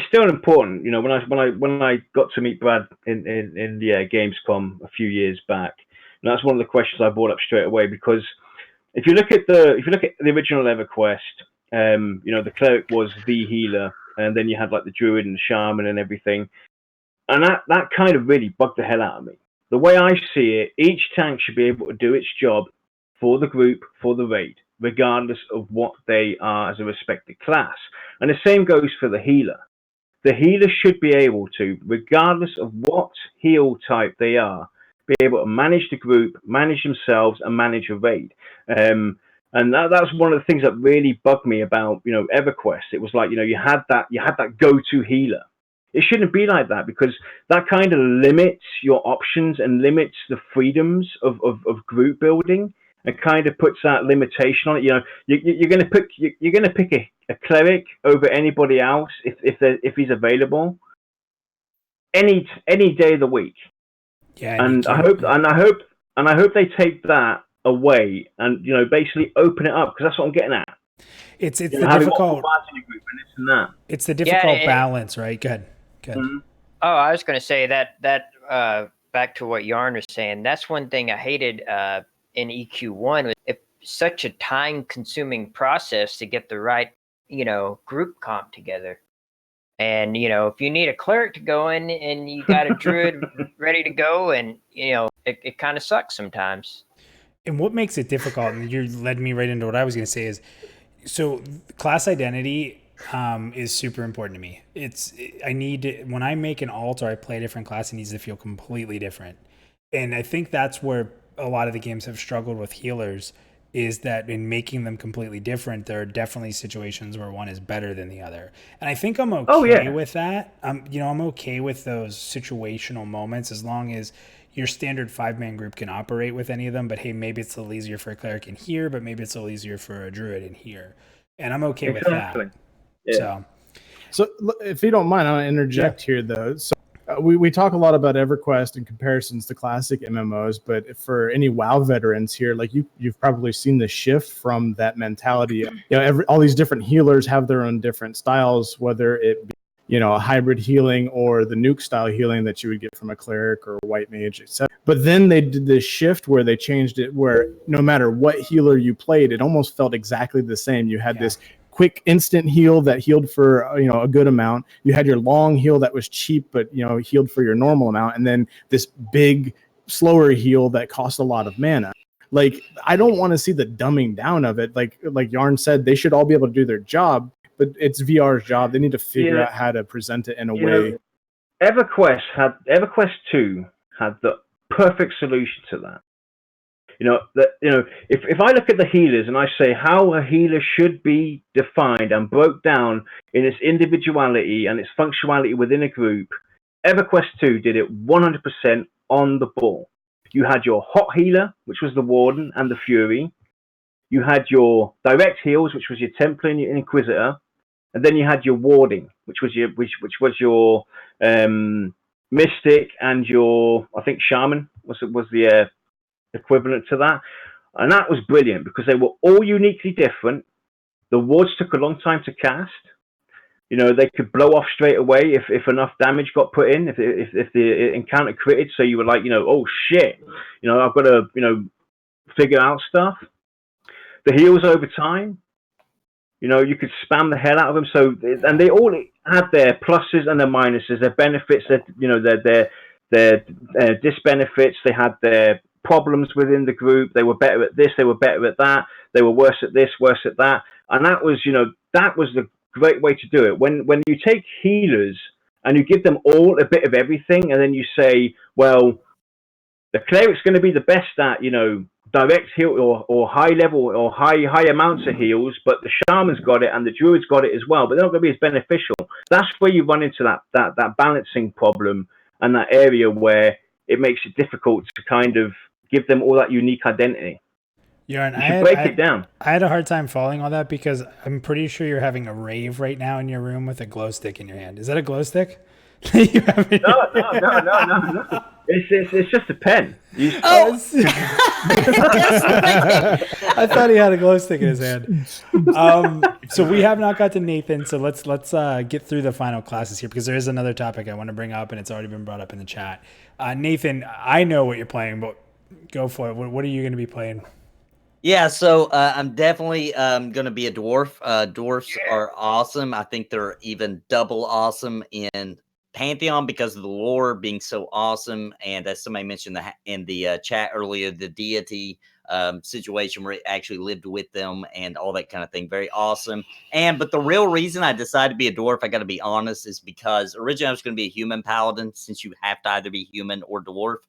still important. When I got to meet Brad in the Gamescom a few years back, that's one of the questions I brought up straight away, because if you look at the original EverQuest, the Cleric was the healer, and then you had like the Druid and the Shaman and everything, and that kind of really bugged the hell out of me. The way I see it, each tank should be able to do its job for the group, for the raid, regardless of what they are as a respected class. And the same goes for the healer. The healer should be able to, regardless of what heal type they are, be able to manage the group, manage themselves, and manage a raid. And that's one of the things that really bugged me about EverQuest. It was like you had that go-to healer. It shouldn't be like that, because that kind of limits your options and limits the freedoms of group building. And kind of puts that limitation on it. You're going to pick a cleric over anybody else if he's available any day of the week. Yeah, and I hope they take that away and basically open it up, because that's what I'm getting at. It's the difficult. It's the difficult balance, right? Good. Mm-hmm. Oh, I was going to say that back to what Yarn was saying. That's one thing I hated. In EQ1, it's such a time-consuming process to get the right, group comp together. And if you need a cleric to go in and you got a druid ready to go, and it kind of sucks sometimes. And what makes it difficult, and you led me right into what I was going to say, is so class identity is super important to me. When I make an alt or I play a different class, it needs to feel completely different. And I think that's where a lot of the games have struggled with healers, is that in making them completely different, there are definitely situations where one is better than the other. And I think I'm okay with that. I'm okay with those situational moments, as long as your standard 5-man group can operate with any of them. But hey, maybe it's a little easier for a cleric in here, but maybe it's a little easier for a druid in here. And I'm okay with that. Yeah. So if you don't mind, I'll interject here though. So we talk a lot about EverQuest in comparisons to classic MMOs, but for any WoW veterans here, like you've probably seen the shift from that mentality. All these different healers have their own different styles, whether it be a hybrid healing or the nuke style healing that you would get from a cleric or a white mage, etc. But then they did this shift where they changed it, where no matter what healer you played, it almost felt exactly the same. You had this quick instant heal that healed for a good amount. You had your long heal that was cheap but healed for your normal amount, and then this big slower heal that cost a lot of mana. Like, I don't want to see the dumbing down of it. Like Yarn said, they should all be able to do their job, but it's VR's job. They need to figure out how to present it in a way. EverQuest 2 had the perfect solution to that. If I look at the healers and I say how a healer should be defined and broke down in its individuality and its functionality within a group, EverQuest 2 did it 100% on the ball. You had your hot healer, which was the Warden and the Fury. You had your direct heals, which was your Templar and your Inquisitor, and then you had your warding, which was your Mystic and your, I think, Shaman was the equivalent to that. And that was brilliant because they were all uniquely different. The wards took a long time to cast. They could blow off straight away if enough damage got put in, if the encounter critted. So you were like, oh shit, I've got to, figure out stuff. The heals over time, you could spam the hell out of them. So, and they all had their pluses and their minuses, their benefits, their disbenefits. They had their problems within the group. They were better at this, they were better at that. They were worse at this, worse at that. And that was the great way to do it. When you take healers and you give them all a bit of everything, and then you say, well, the cleric's going to be the best at direct heal or high level or high amounts of heals, but the shaman's got it and the druid's got it as well, but they're not going to be as beneficial. That's where you run into that balancing problem and that area where it makes it difficult to kind of give them all that unique identity. Yarn, break it down. I had a hard time following all that because I'm pretty sure you're having a rave right now in your room with a glow stick in your hand. Is that a glow stick? No. It's just a pen. I thought he had a glow stick in his hand. So we have not got to Nathan. So let's get through the final classes here because there is another topic I want to bring up and it's already been brought up in the chat. Nathan, I know what you're playing, but go for it. What are you going to be playing? Yeah, so I'm definitely going to be a dwarf. Dwarfs are awesome. I think they're even double awesome in Pantheon because of the lore being so awesome. And as somebody mentioned in the chat earlier, the deity situation where it actually lived with them and all that kind of thing. Very awesome. But the real reason I decided to be a dwarf, I got to be honest, is because originally I was going to be a human paladin since you have to either be human or dwarf.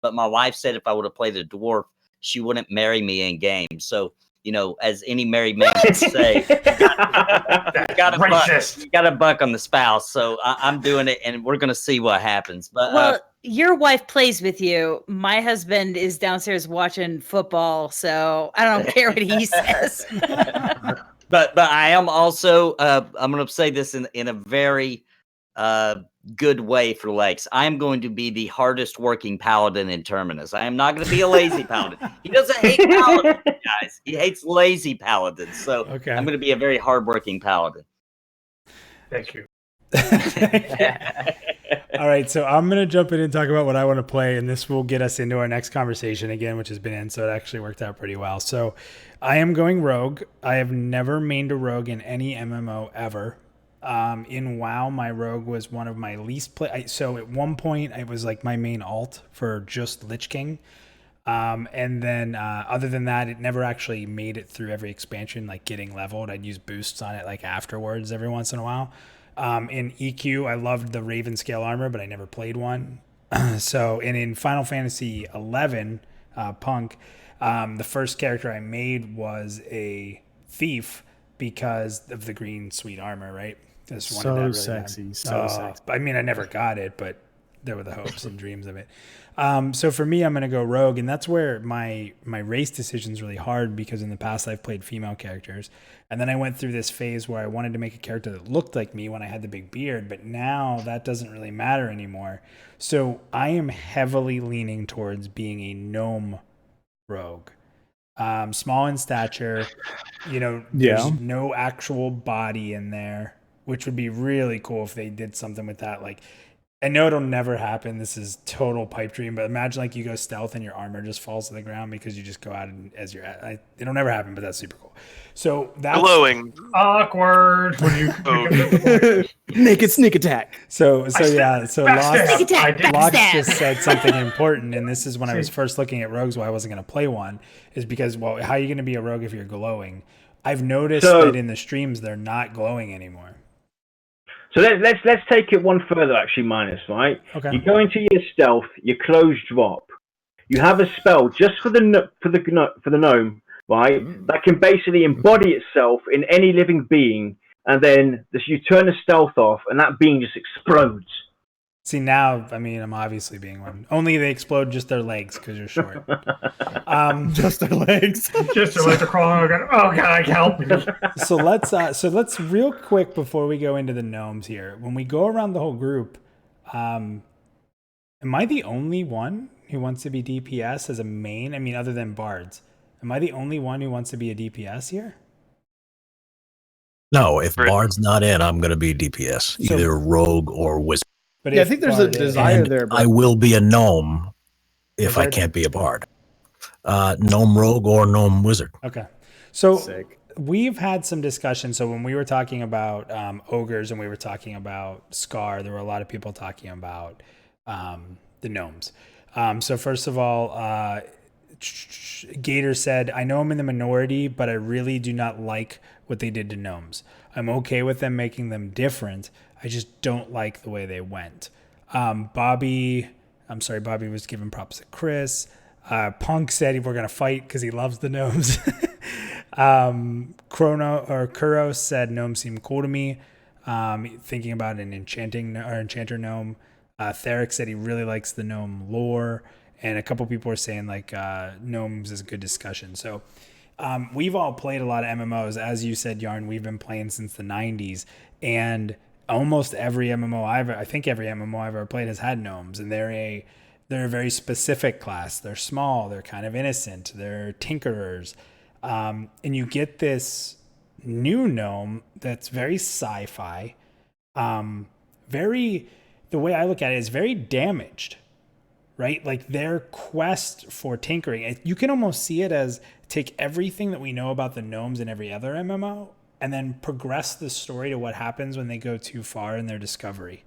But my wife said if I would have played a dwarf, she wouldn't marry me in game. So, as any married man would say, you got a buck on the spouse. So I'm doing it, and we're going to see what happens. But your wife plays with you. My husband is downstairs watching football, so I don't care what he says. But I am also, I'm going to say this in a very good way for Lex. I am going to be the hardest working paladin in Terminus. I am not going to be a lazy paladin. He doesn't hate paladins, guys. He hates lazy paladins. So okay. I'm going to be a very hardworking paladin. Thank you. All right, so I'm going to jump in and talk about what I want to play, and this will get us into our next conversation again, which has been in, so it actually worked out pretty well. So I am going rogue. I have never mained a rogue in any MMO ever. In WoW, my rogue was one of my least play. So at one point, it was like my main alt for just Lich King. And then other than that, it never actually made it through every expansion, like getting leveled. I'd use boosts on it like afterwards every once in a while. In EQ, I loved the Raven scale armor, but I never played one. And in Final Fantasy 11, Punk, the first character I made was a thief because of the green sweet armor, right? So really sexy. I mean, I never got it, but there were the hopes and dreams of it. So for me, I'm going to go rogue, and that's where my race decision is really hard because in the past I've played female characters, and then I went through this phase where I wanted to make a character that looked like me when I had the big beard, but now that doesn't really matter anymore. So I am heavily leaning towards being a gnome rogue. Small in stature, there's no actual body in there, which would be really cool if they did something with that. Like I know it'll never happen. This is total pipe dream, but imagine like you go stealth and your armor just falls to the ground because you just go out and as you're at. It'll never happen, but that's super cool. So that's Glowing. Awkward when you Naked sneak attack. So yeah. So Locke Backstab. just said something important, and this is when I was first looking at rogues. Why I wasn't going to play one is because, well, how are you going to be a rogue if you're glowing? I've noticed that in the streams they're not glowing anymore. So let's take it one further, actually, Minus, right? Okay. You go into your stealth, your close drop. You have a spell just for the gnome, right? That can basically embody itself in any living being, and then you turn the stealth off, and that being just explodes. See, now, I mean, I'm obviously being one. Only they explode just their legs because you're short. Just their legs. just to let the crawl. Oh God, help me! So let's real quick before we go into the gnomes here. When we go around the whole group, am I the only one who wants to be DPS as a main? I mean, other than bards, am I the only one who wants to be a DPS here? No, if Bard's not in, I'm going to be DPS, either rogue or wizard. But yeah, I think there's a desire there. But I will be a gnome if I can't be a bard. Gnome rogue or gnome wizard. Okay. So Sick. We've had some discussion. So when we were talking about ogres and we were talking about Scar, there were a lot of people talking about the gnomes. So first of all, Gator said, I know I'm in the minority, but I really do not like what they did to gnomes. I'm okay with them making them different. I just don't like the way they went. Bobby was giving props to Chris. Punk said we're going to fight because he loves the gnomes. Kuros said gnomes seem cool to me. Thinking about an enchanter gnome. Theric said he really likes the gnome lore. And a couple people were saying like gnomes is a good discussion. So we've all played a lot of MMOs. As you said, Yarn, we've been playing since the 90s. And almost every MMO I think every MMO I've ever played has had gnomes. And they're a very specific class. They're small. They're kind of innocent. They're tinkerers. And you get this new gnome that's very sci-fi. The way I look at it is very damaged. Right? Like their quest for tinkering, you can almost see it as take everything that we know about the gnomes in every other MMO and then progress the story to what happens when they go too far in their discovery.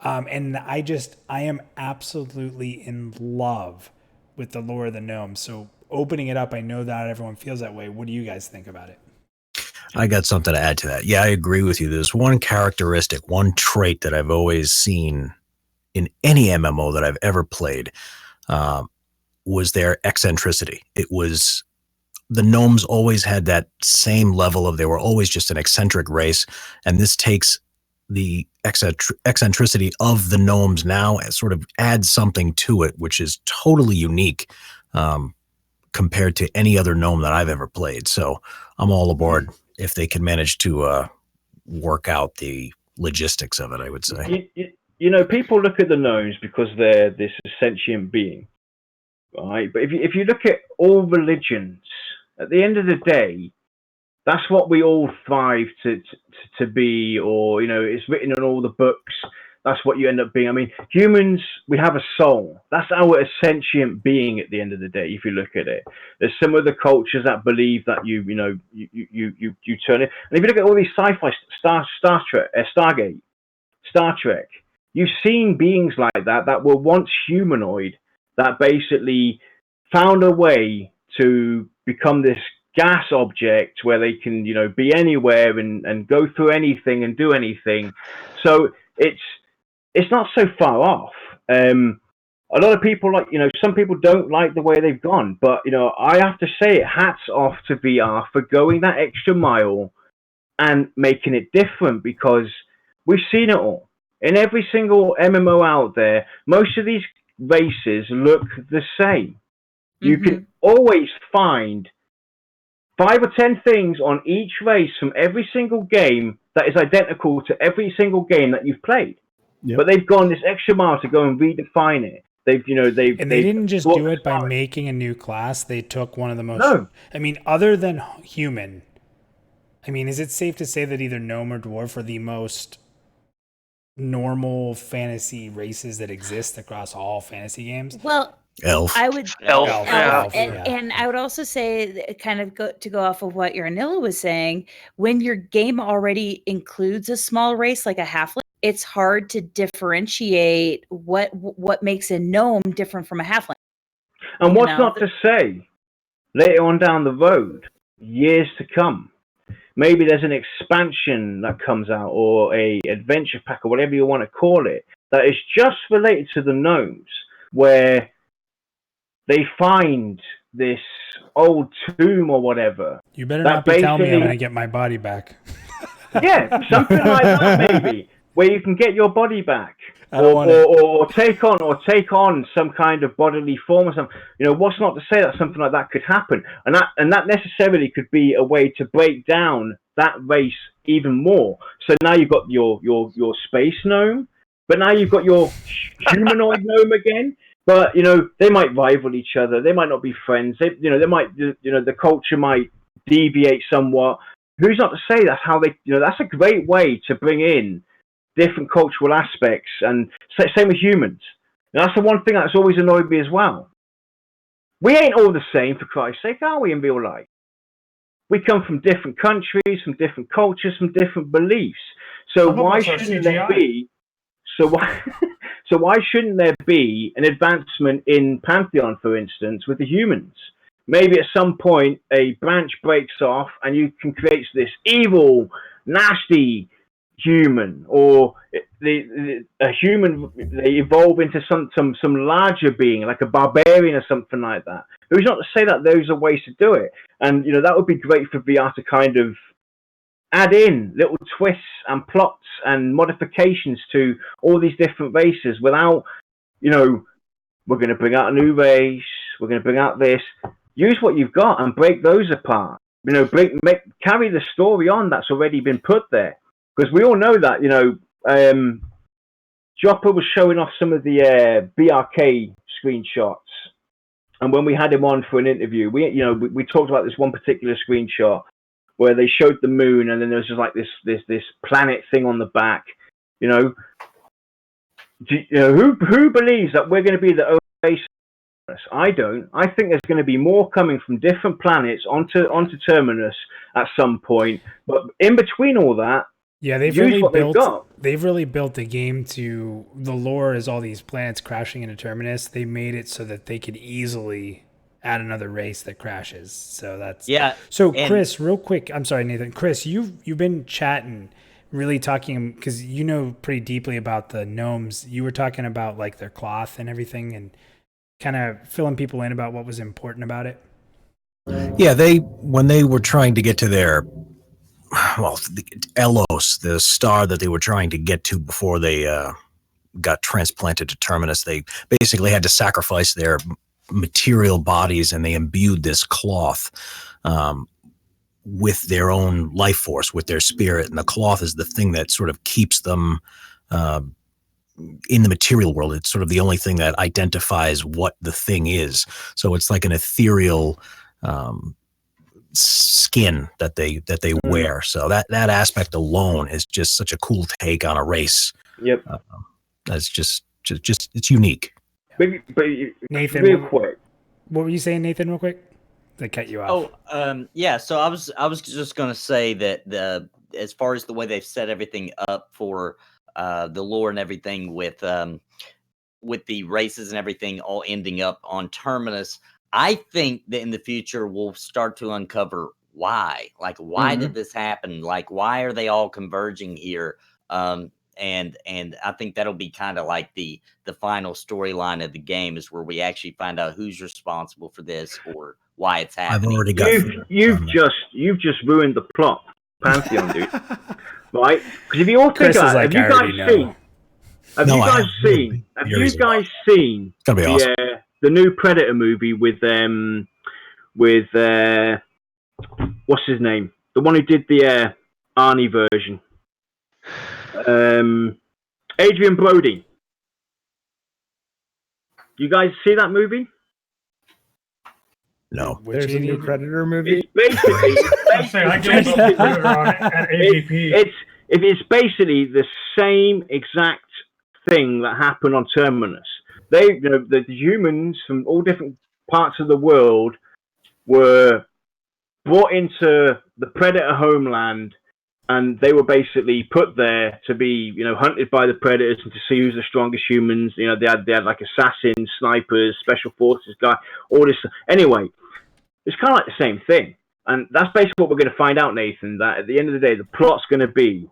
And I am absolutely in love with the lore of the gnomes. So opening it up, I know that everyone feels that way. What do you guys think about it? I got something to add to that. Yeah, I agree with you. There's one characteristic, one trait that I've always seen in any MMO that I've ever played, was their eccentricity. It was the gnomes always had that same level of, they were always just an eccentric race. And this takes the eccentricity of the gnomes now and sort of adds something to it, which is totally unique compared to any other gnome that I've ever played. So I'm all aboard if they can manage to work out the logistics of it, I would say. You know, people look at the gnomes because they're this sentient being, right? But if you look at all religions, at the end of the day, that's what we all thrive to be, or, you know, it's written in all the books. That's what you end up being. I mean, humans, we have a soul. That's our sentient being at the end of the day, if you look at it. There's some other cultures that believe that you turn it. And if you look at all these sci-fi, Stargate, Star Trek, you've seen beings like that were once humanoid, that basically found a way to become this gas object where they can, you know, be anywhere and go through anything and do anything. So it's not so far off. A lot of people, like, you know, some people don't like the way they've gone, but, you know, I have to say, hats off to VR for going that extra mile and making it different, because we've seen it all. In every single MMO out there, most of these races look the same. You can always find 5 or 10 things on each race from every single game that is identical to every single game that you've played. Yep. But they've gone this extra mile to go and redefine it. They didn't just do it by making a new class. They took one of the most. No. I mean, other than human. I mean, is it safe to say that either gnome or dwarf are the most normal fantasy races that exist across all fantasy games. Well, Elf. I would Elf. Elf. Yeah. Elf, and, yeah. and I would also say that kind of to go off of what Yarnilla was saying, when your game already includes a small race like a halfling, it's hard to differentiate what makes a gnome different from a halfling. And You what's know, not to say, later on down the road, years to come, maybe there's an expansion that comes out or a adventure pack or whatever you want to call it that is just related to the gnomes, where they find this old tomb or whatever. You better that not be telling me I'm basically- going to get my body back. Yeah, something like that maybe, where you can get your body back, I don't want or take on some kind of bodily form or something. You know, what's not to say that something like that could happen, and that necessarily could be a way to break down that race even more. So now you've got your space gnome, but now you've got your humanoid gnome again. But you know, they might rival each other. They might not be friends. The culture might deviate somewhat. Who's not to say that's how they? You know, that's a great way to bring in different cultural aspects, and same with humans. And that's the one thing that's always annoyed me as well. We ain't all the same, for Christ's sake, are we, in real life? We come from different countries, from different cultures, from different beliefs. So Some of why us are shouldn't there CGI. be? So why shouldn't there be an advancement in Pantheon, for instance, with the humans? Maybe at some point a branch breaks off and you can create this evil, nasty human, or a human, they evolve into some larger being, like a barbarian or something like that. Who's not to say that those are ways to do it? And you know, that would be great for VR to kind of add in little twists and plots and modifications to all these different races without, you know, we're going to bring out a new race, we're going to bring out this. Use what you've got and break those apart. You know, carry the story on that's already been put there. Because we all know that, you know, Jopper was showing off some of the BRK screenshots. And when we had him on for an interview, we talked about this one particular screenshot where they showed the moon, and then there was just like this planet thing on the back. You know, who believes that we're going to be the only race? I don't. I think there's going to be more coming from different planets onto Terminus at some point. But in between all that, yeah, they've really built the game to the lore is all these planets crashing into Terminus. They made it so that they could easily add another race that crashes. So that's So Chris, real quick, I'm sorry, Nathan. Chris, you've been chatting, really talking, because you know pretty deeply about the gnomes. You were talking about like their cloth and everything, and kind of filling people in about what was important about it. Yeah, when they were trying to get to their Elos, the star that they were trying to get to before they got transplanted to Terminus, they basically had to sacrifice their material bodies, and they imbued this cloth with their own life force, with their spirit. And the cloth is the thing that sort of keeps them in the material world. It's sort of the only thing that identifies what the thing is. So it's like an ethereal skin that they wear. So that aspect alone is just such a cool take on a race. Yep. That's just it's unique. But Nathan, real quick, what were you saying, Nathan? Real quick, they cut you off. Yeah. So I was just gonna say that as far as the way they've set everything up for the lore and everything with the races and everything all ending up on Terminus, I think that in the future we'll start to uncover why. Like, why did this happen? Like, why are they all converging here? And I think that'll be kind of like the final storyline of the game, is where we actually find out who's responsible for this or why it's happening. I've already got you've just ruined the plot, Pantheon, dude. Right? Because if you all think about it, have you guys seen the new Predator movie with what's his name? The one who did the Arnie version. Adrian Brody. You guys see that movie? No. There's a new Predator movie. It's basically I gave up Predator on it at AVP. if it's basically the same exact thing that happened on Terminus. The humans from all different parts of the world were brought into the Predator homeland, and they were basically put there to be, hunted by the Predators and to see who's the strongest humans. They had like assassins, snipers, special forces guy, all this. Anyway, it's kind of like the same thing, and that's basically what we're going to find out, Nathan. That at the end of the day, the plot's going to be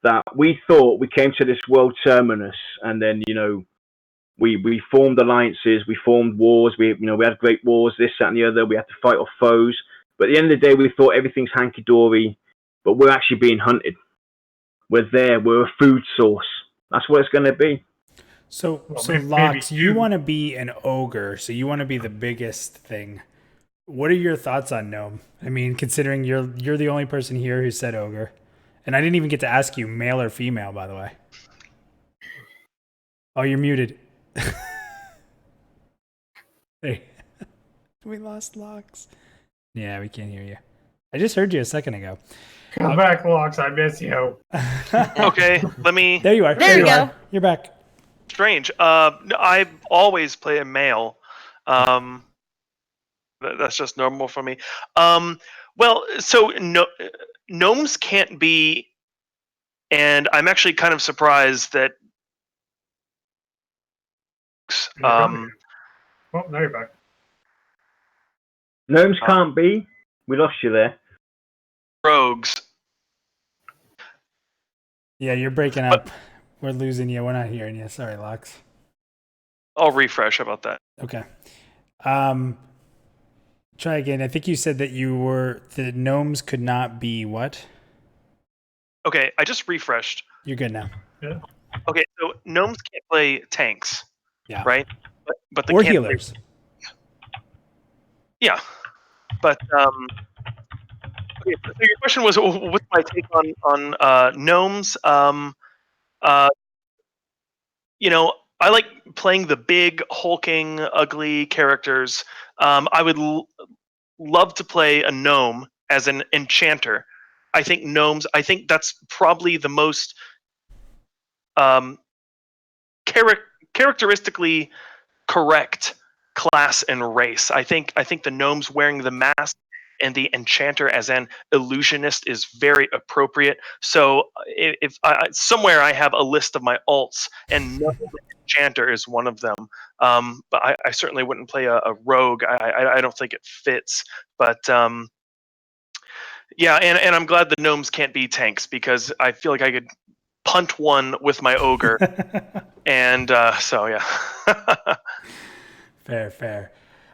that we thought we came to this world terminus, and then we formed alliances, we formed wars, we had great wars, this, that, and the other. We had to fight off foes, but at the end of the day, we thought everything's hanky dory, but we're actually being hunted. We're there. We're a food source. That's what it's going to be. So maybe Lox, you want to be an ogre, so you want to be the biggest thing. What are your thoughts on gnome? I mean, considering you're the only person here who said ogre. And I didn't even get to ask you male or female, by the way. Oh, you're muted. Hey. We lost Lox. Yeah, we can't hear you. I just heard you a second ago. Come back, Lox. I miss you. Okay, let me. There you are. There you go. Are. You're back. Strange. I always play a male. That's just normal for me. Well, so gnomes can't be, and I'm actually kind of surprised that. Oh, now you're back. Gnomes can't be. We lost you there. Rogues. Yeah, you're breaking up. We're losing you. We're not hearing you. Sorry, Lox. I'll refresh about that. Okay. Try again. I think you said that the gnomes could not be what? Okay, I just refreshed. You're good now. Yeah. Okay, so gnomes can't play tanks. Yeah. Right? But they or can't healers. Yeah. But okay, so your question was, what's my take on gnomes? I like playing the big, hulking, ugly characters. I would love to play a gnome as an enchanter. I think that's probably the most characteristically correct class and race. I think the gnomes wearing the mask and the enchanter as an illusionist is very appropriate. So if somewhere I have a list of my alts, and gnome enchanter is one of them. But I certainly wouldn't play a rogue. I don't think it fits. But yeah, and I'm glad the gnomes can't be tanks, because I feel like I could punt one with my ogre. And so yeah. Fair.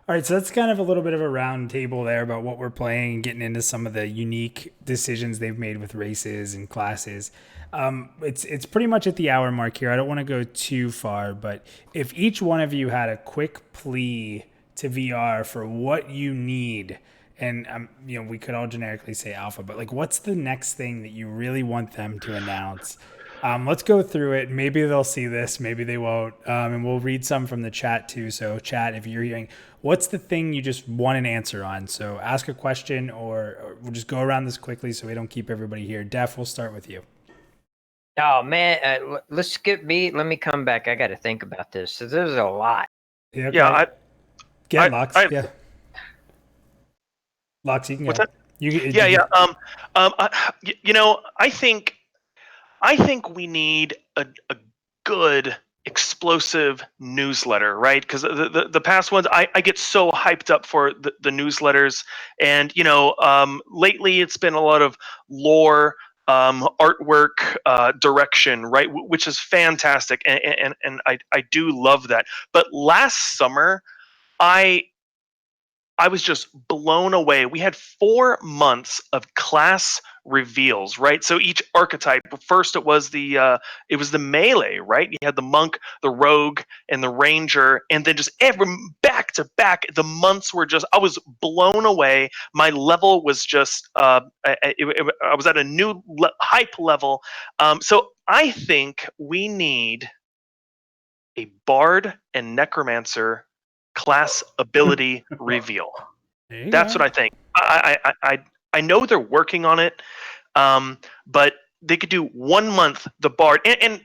All right, so that's kind of a little bit of a round table there about what we're playing and getting into some of the unique decisions they've made with races and classes. It's pretty much at the hour mark here. I don't want to go too far, but if each one of you had a quick plea to VR for what you need, and we could all generically say alpha, but like, what's the next thing that you really want them to announce? Let's go through it. Maybe they'll see this, maybe they won't. And we'll read some from the chat too. So chat, if you're hearing, what's the thing you just want an answer on? So ask a question, or we'll just go around this quickly so we don't keep everybody here. Def, we'll start with you. Oh man, let's skip me. Let me come back. I got to think about this. So there's a lot. Yeah. Okay. Yeah. Lox. Yeah. Lox, you can What's go. that? I think we need a good explosive newsletter, right? Because the past ones, I get so hyped up for the newsletters, and lately it's been a lot of lore, artwork, direction, right? Which is fantastic, and I do love that. But last summer, I was just blown away. We had 4 months of class reveals, right? So each archetype, first it was the melee, right? You had the monk, the rogue, and the ranger, and then just every back to back. The months were just, I was blown away. My level was just, I was at a new hype level. So I think we need a bard and necromancer class ability reveal. That's what I think. I know they're working on it, but they could do 1 month the bard, and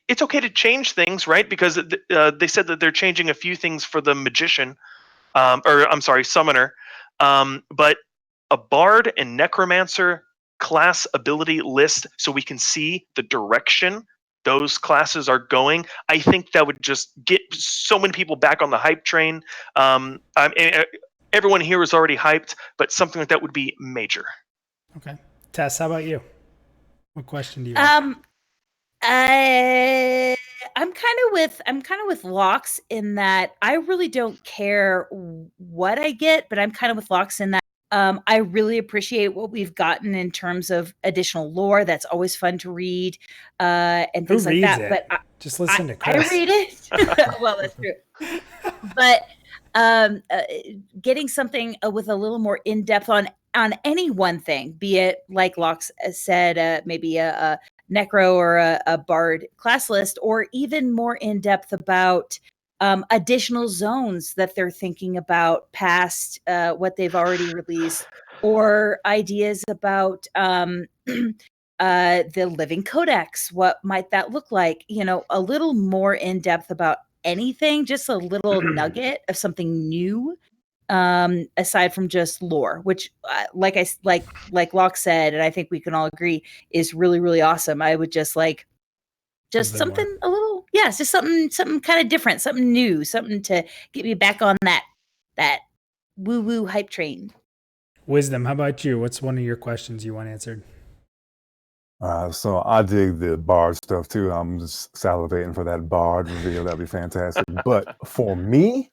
it's okay to change things, right? Because they said that they're changing a few things for the magician, or I'm sorry, summoner. But a bard and necromancer class ability list, so we can see the direction those classes are going. I think that would just get so many people back on the hype train. Everyone here is already hyped, but something like that would be major. Okay, Tess, how about you? What question do you have? I'm kind of with Locks in that I really don't care what I get, but I'm kind of with Locks in that I really appreciate what we've gotten in terms of additional lore. That's always fun to read and things like that. It? But just listen to I Chris. read it. Well, that's true. But getting something with a little more in depth on any one thing, be it like Locks said, maybe a necro or a bard class list, or even more in depth about additional zones that they're thinking about past what they've already released, or ideas about the living codex. What might that look like? You know, a little more in depth about anything, just a little nugget of something new, aside from just lore, which like Locke said, and I think we can all agree is really, really awesome. I would just like something more. A little, yes, just something kind of different, something new, something to get me back on that woo woo hype train. Wisdom, how about you? What's one of your questions you want answered? So I dig the bard stuff too. I'm just salivating for that bard reveal. That'd be fantastic. But for me,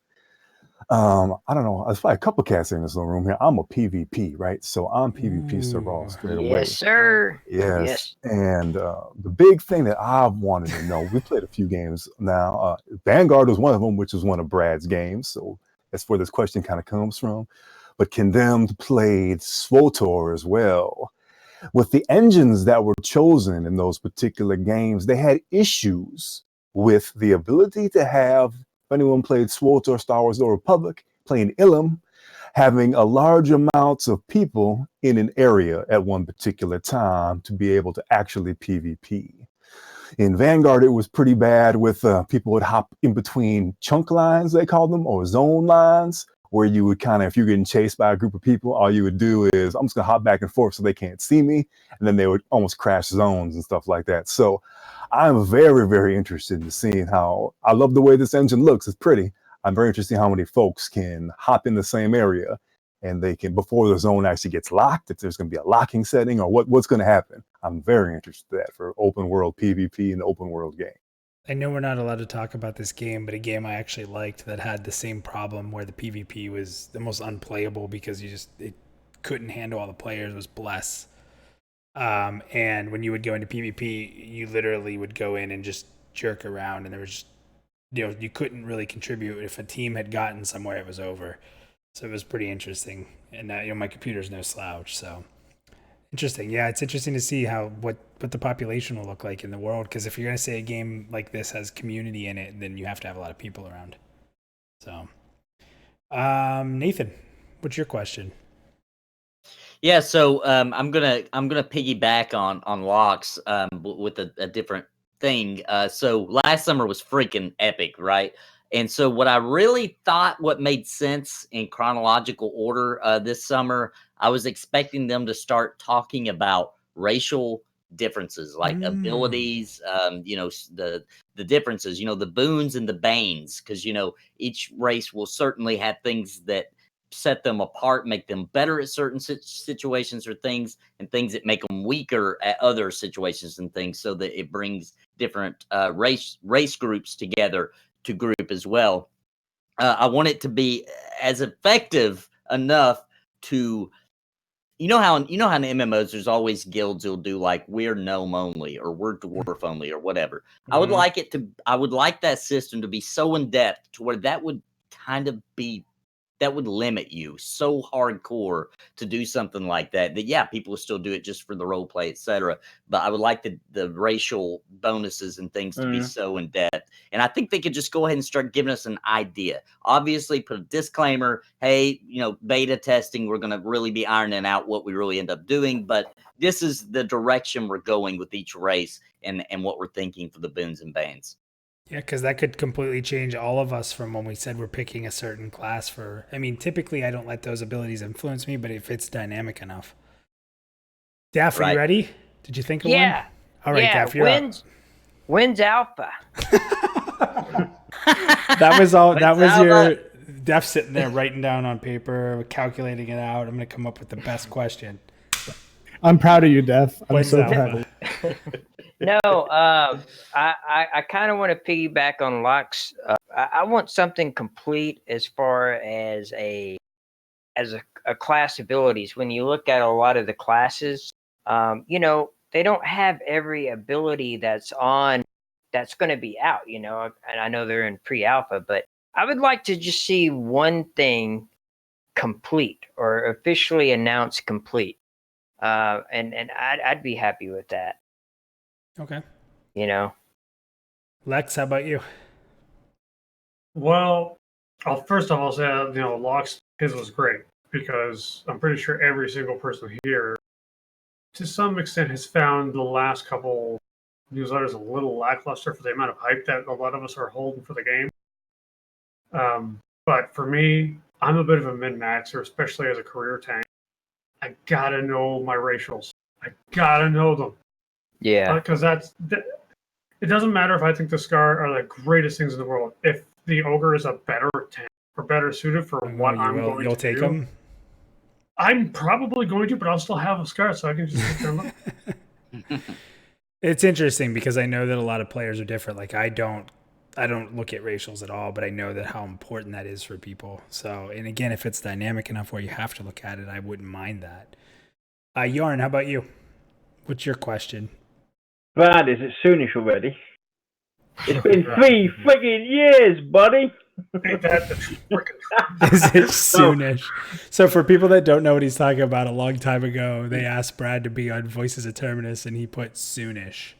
I don't know. There's probably a couple cats in this little room here. I'm a PvP, right? So I'm PvP Serval straight away. Yes, sir. Yes. And the big thing that I've wanted to know, we played a few games now. Vanguard was one of them, which is one of Brad's games. So that's where this question kind of comes from. But Condemned played SWTOR as well. With the engines that were chosen in those particular games, they had issues with the ability to have, if anyone played SWTOR, Star Wars: The Republic, playing Ilum, having a large amounts of people in an area at one particular time to be able to actually PvP. In Vanguard, it was pretty bad with people would hop in between chunk lines, they call them, or zone lines, where you would kind of, if you're getting chased by a group of people, all you would do is, I'm just gonna hop back and forth so they can't see me. And then they would almost crash zones and stuff like that. So I'm very, very interested in seeing how, I love the way this engine looks, it's pretty. I'm very interested in how many folks can hop in the same area and they can, before the zone actually gets locked, if there's gonna be a locking setting or what's gonna happen. I'm very interested in that for open world PvP and open world game. I know we're not allowed to talk about this game, but a game I actually liked that had the same problem where the PvP was the most unplayable because it couldn't handle all the players was Bless. And when you would go into PvP, you literally would go in and just jerk around, and there was just, you couldn't really contribute. If a team had gotten somewhere, it was over. So it was pretty interesting. And my computer's no slouch, so interesting. Yeah, it's interesting to see what the population will look like in the world, because if you're going to say a game like this has community in it, then you have to have a lot of people around. So, Nathan, what's your question? Yeah, so I'm gonna piggyback on Locks with a different thing. So last summer was freaking epic, right? And so what I really thought what made sense in chronological order this summer, I was expecting them to start talking about racial differences, like abilities, the differences, the boons and the banes, because each race will certainly have things that set them apart, make them better at certain situations or things, and things that make them weaker at other situations and things, so that it brings different race groups together to group as well. I want it to be as effective enough to, you know how in MMOs there's always guilds who'll do like we're gnome only or we're dwarf only or whatever. I would like that system to be so in depth to where that would kind of be that would limit you so hardcore to do something like that. That yeah, people will still do it just for the role play, etc. But I would like the racial bonuses and things to be so in depth. And I think they could just go ahead and start giving us an idea. Obviously, put a disclaimer: hey, beta testing. We're going to really be ironing out what we really end up doing, but this is the direction we're going with each race and what we're thinking for the boons and bans. Yeah, because that could completely change all of us from when we said we're picking a certain class for. I mean, typically I don't let those abilities influence me, but if it's dynamic enough. Daff, are you ready? Did you think of one? All right, Daff, you're up. Wins Alpha. That was all. That was your Daff sitting there writing down on paper, calculating it out. I'm going to come up with the best question. I'm proud of you, Def. I'm so Alpha? proud of you. No, I kind of want to piggyback on Locke's. I want something complete as far as a class abilities. When you look at a lot of the classes, they don't have every ability that's going to be out. And I know they're in pre-alpha, but I would like to just see one thing complete or officially announced complete, and I'd be happy with that. Okay. Lex, how about you? Well, first off, I'll say, Locke's, his was great because I'm pretty sure every single person here, to some extent, has found the last couple newsletters a little lackluster for the amount of hype that a lot of us are holding for the game. But for me, I'm a bit of a min-maxer, especially as a career tank. I gotta know my racials. I gotta know them. Yeah. Because it doesn't matter if I think the Scar are the greatest things in the world. If the Ogre is a better tank or better suited for what I'm going to do, you'll take them? I'm probably going to, but I'll still have a Scar, so I can just sit there and look. It's interesting because I know that a lot of players are different. Like I don't look at racials at all, but I know that how important that is for people. So, and again, if it's dynamic enough where you have to look at it, I wouldn't mind that. Yarn, how about you? What's your question? Brad, is it soonish already? It's been 3 friggin' years, buddy. Ain't that the frickin' Is it soonish? So for people that don't know what he's talking about, a long time ago, they asked Brad to be on Voices of Terminus, and he put soonish.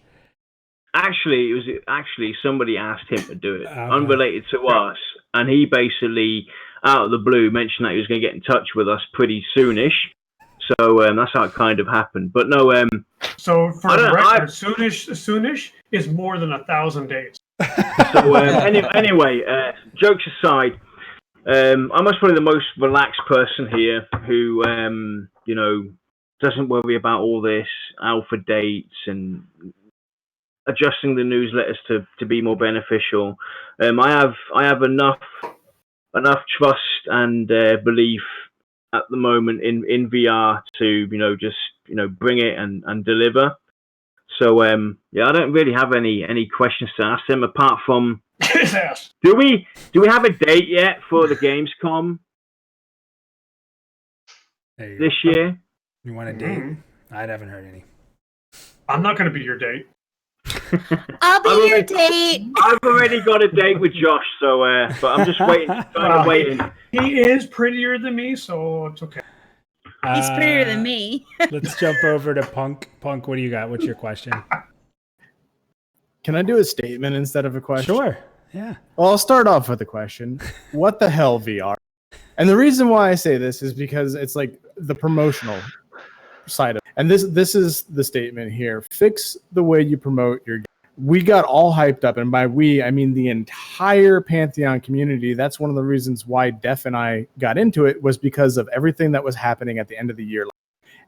Actually, it was somebody asked him to do it, unrelated to us, and he basically, out of the blue, mentioned that he was going to get in touch with us pretty soonish. So that's how it kind of happened. But no, so for the record, soonish is more than 1,000 days. So anyway, jokes aside, I'm probably the most relaxed person here who, doesn't worry about all this alpha dates and adjusting the newsletters to be more beneficial. I have enough trust and belief at the moment in VR to bring it and deliver. So I don't really have any questions to ask them apart from do we have a date yet for the Gamescom this year? You want a date? I haven't heard any. I'm not going to be your date. I'll be your date. I've already got a date with Josh, so but I'm just waiting. He is prettier than me, so it's okay. He's prettier than me. Let's jump over to Punk. Punk, what do you got? What's your question? Can I do a statement instead of a question? Sure. Yeah. Well, I'll start off with a question. What the hell, VR? And the reason why I say this is because it's like the promotional side of it. And this is the statement here. Fix the way you promote your game. We got all hyped up, and by we, I mean the entire Pantheon community. That's one of the reasons why Def and I got into it, was because of everything that was happening at the end of the year.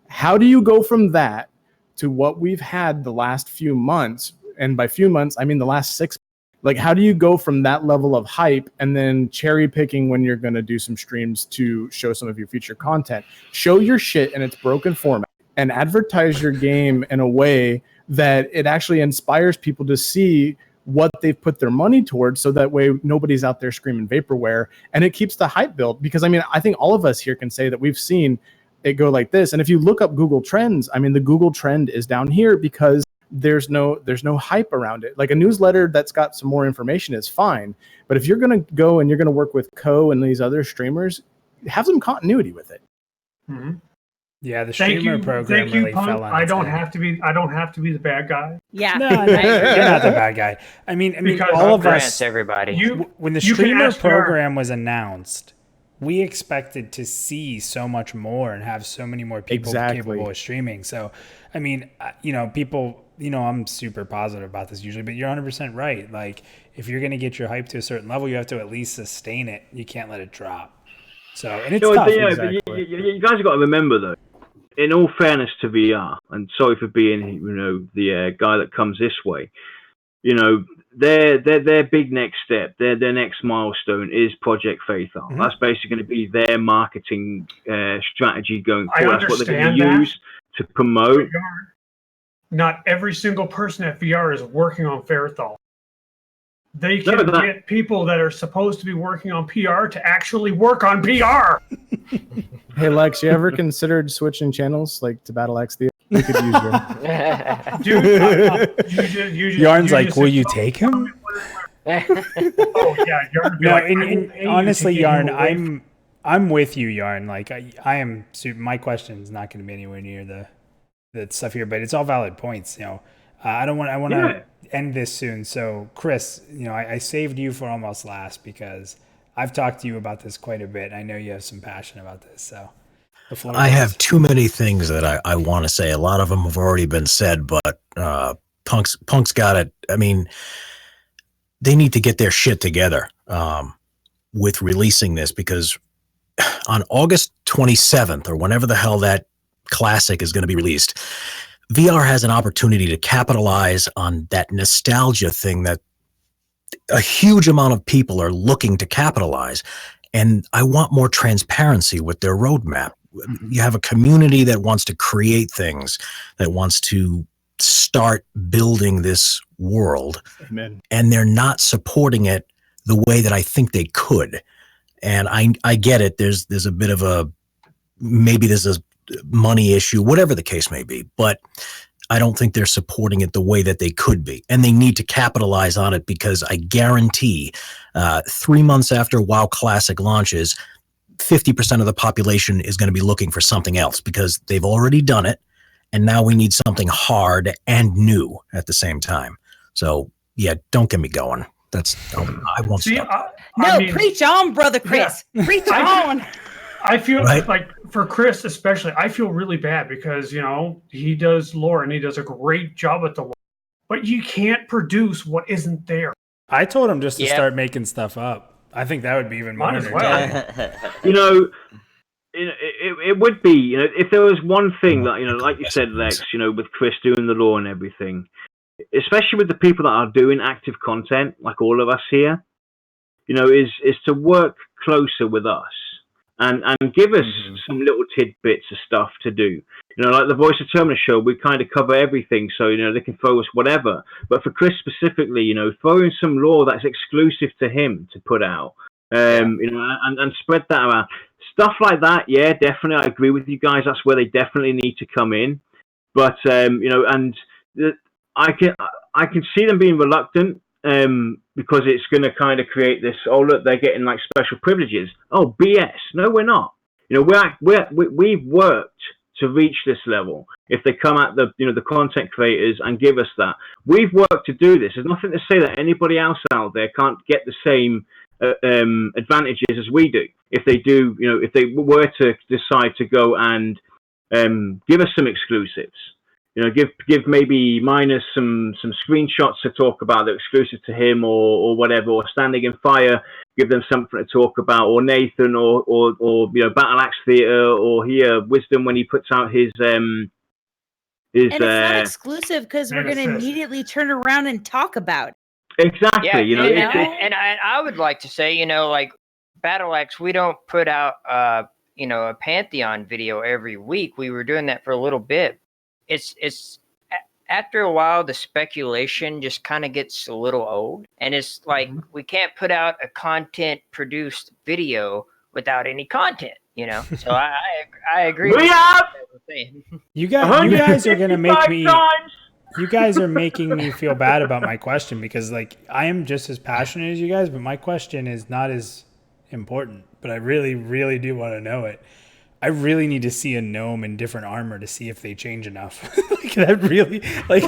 How do you go from that to what we've had the last few months? And by few months, I mean the last 6 months. Like, how do you go from that level of hype and then cherry picking when you're going to do some streams to show some of your future content? Show your shit in its broken format and advertise your game in a way that it actually inspires people to see what they've put their money towards, so that way nobody's out there screaming vaporware, and it keeps the hype built. Because I mean, I think all of us here can say that we've seen it go like this. And if you look up Google Trends, I mean, the Google trend is down here because there's no hype around it. Like a newsletter that's got some more information is fine, but if you're going to go and you're going to work with Co and these other streamers, have some continuity with it. Mhm. Yeah, the Thank streamer you, program thank you, really Punk. fell on I its don't head. have to be. I don't have to be the bad guy. Yeah. No, I no, agree. you're not the bad guy. I mean, Because all of Grants, us. everybody. When the you can streamer ask program was announced, we expected to see so much more and have so many more people capable of streaming. So, I mean, people, I'm super positive about this usually, but you're 100% right. Like, if you're going to get your hype to a certain level, you have to at least sustain it. You can't let it drop. So, and it's tough. But you guys have got to remember, though, in all fairness to VR, and sorry for being, the guy that comes this way, their big next step, their next milestone is Project Faithon. Mm-hmm. That's basically going to be their marketing strategy going I forward. That's what they're going understand to that. use to promote. Not every single person at VR is working on Fairthal. They can get people that are supposed to be working on PR to actually work on PR. Hey Lex, you ever considered switching channels like to Battle X Theater? We could use you. Dude, Yarn's like, will you take him? Oh yeah, Yarn. No, honestly, Yarn, I'm with you, Yarn. Like I am. My question is not going to be anywhere near the stuff here, but it's all valid points. I want to end this soon. So, Chris, I saved you for almost last because I've talked to you about this quite a bit. I know you have some passion about this. So, the floor I have too many things that I want to say. A lot of them have already been said, but Punk's got it. I mean, they need to get their shit together with releasing this, because on August 27th or whenever the hell that classic is going to be released, VR has an opportunity to capitalize on that nostalgia thing that a huge amount of people are looking to capitalize. And I want more transparency with their roadmap. You have a community that wants to create things, that wants to start building this world. Amen. And they're not supporting it the way that I think they could. And I get it. There's a bit of maybe there's a money issue, whatever the case may be, but I don't think they're supporting it the way that they could be. And they need to capitalize on it, because I guarantee 3 months after WoW Classic launches, 50% of the population is going to be looking for something else, because they've already done it. And now we need something hard and new at the same time. So yeah, don't get me going. I won't stop. Preach on, brother Chris. Yeah. Preach on. I feel like for Chris especially, I feel really bad because, he does lore and he does a great job at the lore, but you can't produce what isn't there. I told him just to start making stuff up. I think that would be even more entertaining. It would be, if there was one thing that, like you said, Lex, with Chris doing the lore and everything, especially with the people that are doing active content, like all of us here, is to work closer with us. And give us some little tidbits of stuff to do. Like the Voice of Terminus show, we kind of cover everything, so they can throw us whatever. But for Chris specifically, throw in some lore that's exclusive to him to put out, and spread that around. Stuff like that, yeah, definitely. I agree with you guys. That's where they definitely need to come in. But I can see them being reluctant. Because it's going to kind of create this. Oh look, they're getting like special privileges. Oh BS! No, we're not. We've worked to reach this level. If they come at the content creators and give us that, we've worked to do this. There's nothing to say that anybody else out there can't get the same advantages as we do. If they do, if they were to decide to go and give us some exclusives. Give maybe Minus some screenshots to talk about that are exclusive to him or whatever, or Standing in Fire, give them something to talk about, or Nathan or Battle Axe Theater, or here Wisdom when he puts out his. And it's not exclusive because we're going to immediately turn around and talk about it. Exactly. Yeah, and I would like to say, like Battle Axe, we don't put out a Pantheon video every week. We were doing that for a little bit. It's after a while the speculation just kind of gets a little old, and it's like we can't put out a content produced video without any content, So I agree. You guys are gonna make me. You guys are making me feel bad about my question, because like I am just as passionate as you guys, but my question is not as important. but I really, really do want to know it. I really need to see a gnome in different armor to see if they change enough. Like that really, like,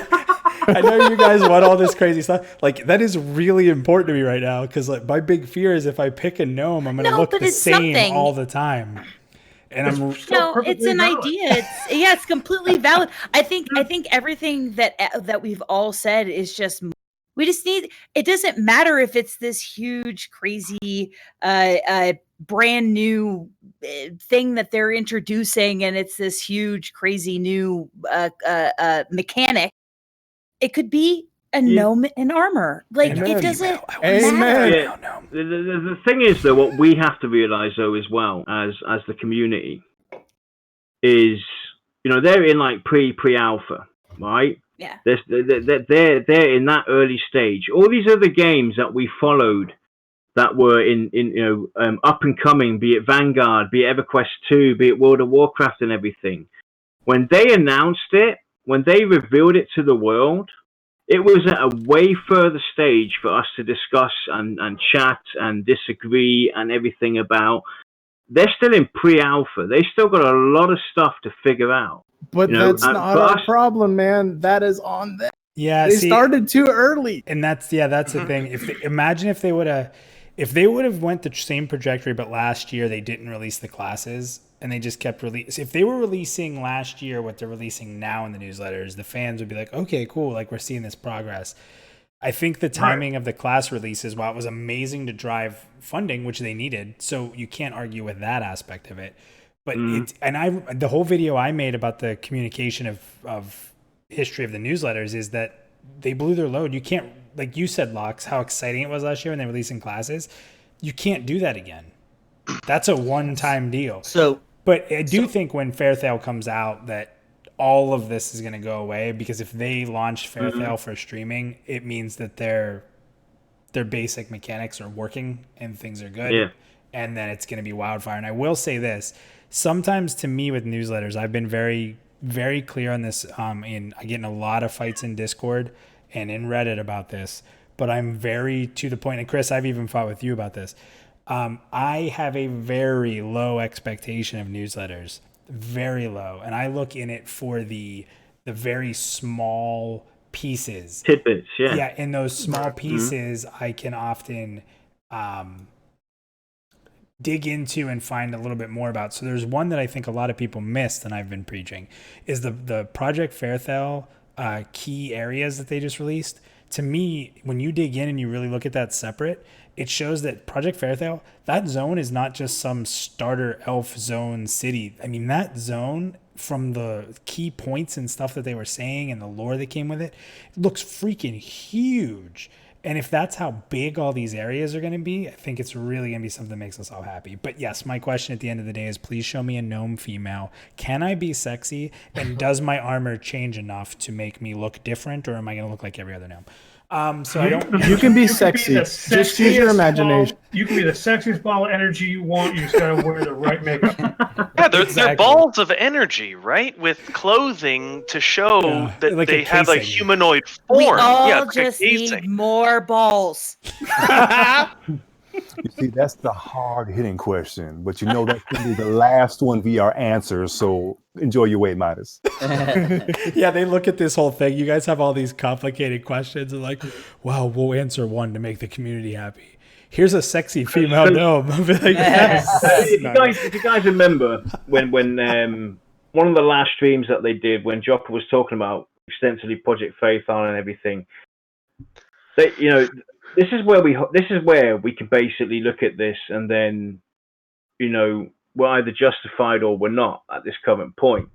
I know you guys want all this crazy stuff. Like that is really important to me right now because like my big fear is if I pick a gnome, I'm going to look the same all the time. And no, it's an idea. It's completely valid. I think everything that we've all said is just. We just need. It doesn't matter if it's this huge, crazy, brand new thing that they're introducing, and it's this huge, crazy new mechanic. It could be a gnome in armor. Like it doesn't matter. Yeah. The thing is, though, what we have to realize, though, as well as the community, is they're in like pre-alpha, right? Yeah. They're in that early stage. All these other games that we followed that were in up and coming, be it Vanguard, be it EverQuest 2, be it World of Warcraft and everything. When they announced it, when they revealed it to the world, it was at a way further stage for us to discuss and chat and disagree and everything about. They're still in pre-alpha. They still got a lot of stuff to figure out. But that's not our problem, man. That is on them. Yeah, they started too early, and that's the thing. Imagine if they would have went the same trajectory, but last year they didn't release the classes and they just kept releasing. If they were releasing last year what they're releasing now in the newsletters, the fans would be like, okay, cool, like we're seeing this progress. I think the timing of the class releases, while it was amazing to drive funding, which they needed, so you can't argue with that aspect of it. But the whole video I made about the communication of history of the newsletters is that they blew their load. You can't, like you said, Lox, how exciting it was last year when they were releasing classes. You can't do that again. That's a one-time deal. But I do think when Fairthale comes out that all of this is going to go away, because if they launched Fairthale for streaming, it means that their basic mechanics are working and things are good. Yeah. And then it's going to be wildfire. And I will say this. Sometimes to me with newsletters, I've been very, very clear on this. I get in a lot of fights in Discord and in Reddit about this, but I'm very to the point. And Chris, I've even fought with you about this. I have a very low expectation of newsletters, very low. And I look in it for the very small pieces. Tidbits, yeah. Yeah, in those small pieces, I can often dig into and find a little bit more about. So there's one that I think a lot of people missed, and I've been preaching, is the Project Fairthale key areas that they just released. To me, when you dig in and you really look at that separate, it shows that Project Fairthale, that zone is not just some starter elf zone city. I mean, that zone, from the key points and stuff that they were saying and the lore that came with it, looks freaking huge. And if that's how big all these areas are going to be, I think it's really going to be something that makes us all happy. But yes, my question at the end of the day is, please show me a gnome female. Can I be sexy? And does my armor change enough to make me look different, or am I going to look like every other gnome? You can be sexy. Just use your imagination. You can be the sexiest ball of energy you want. You just gotta wear the right makeup. Yeah, they're balls of energy, right? With clothing to show that like they have a humanoid form. We all just need more balls. You see, that's the hard-hitting question, but you know that's going to be the last one via our answers, so enjoy your wait, Midas. Yeah, they look at this whole thing. You guys have all these complicated questions and like, wow, we'll answer one to make the community happy. Here's a sexy female gnome. I'll be like, yes. If you guys remember when one of the last streams that they did, when Joppa was talking about extensively Project Faithon and everything, this is where we can basically look at this, and then, we're either justified or we're not at this current point.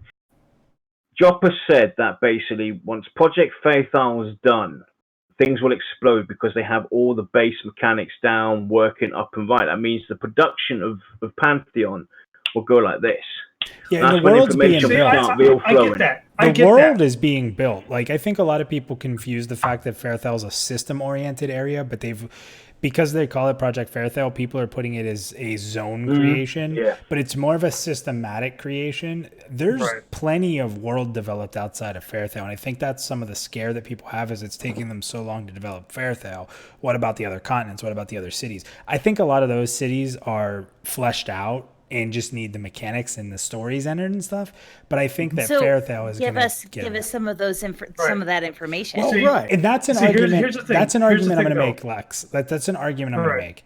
Joppa said that basically once Project Faithon was done, things will explode because they have all the base mechanics down, working up and right. That means the production of Pantheon will go like this. Yeah, the world's being built. I get that. The world is being built. Like, I think a lot of people confuse the fact that Fairthale's a system-oriented area, but because they call it Project Fairthale, people are putting it as a zone creation, but it's more of a systematic creation. There's plenty of world developed outside of Fairthale, and I think that's some of the scare that people have is it's taking them so long to develop Fairthale. What about the other continents? What about the other cities? I think a lot of those cities are fleshed out and just need the mechanics and the stories entered and stuff. But I think that Fairthale is give us some of those some of that information. Well, and that's an argument. Here's the thing. That's an argument I'm going to make, Lex. That's an argument I'm going to make.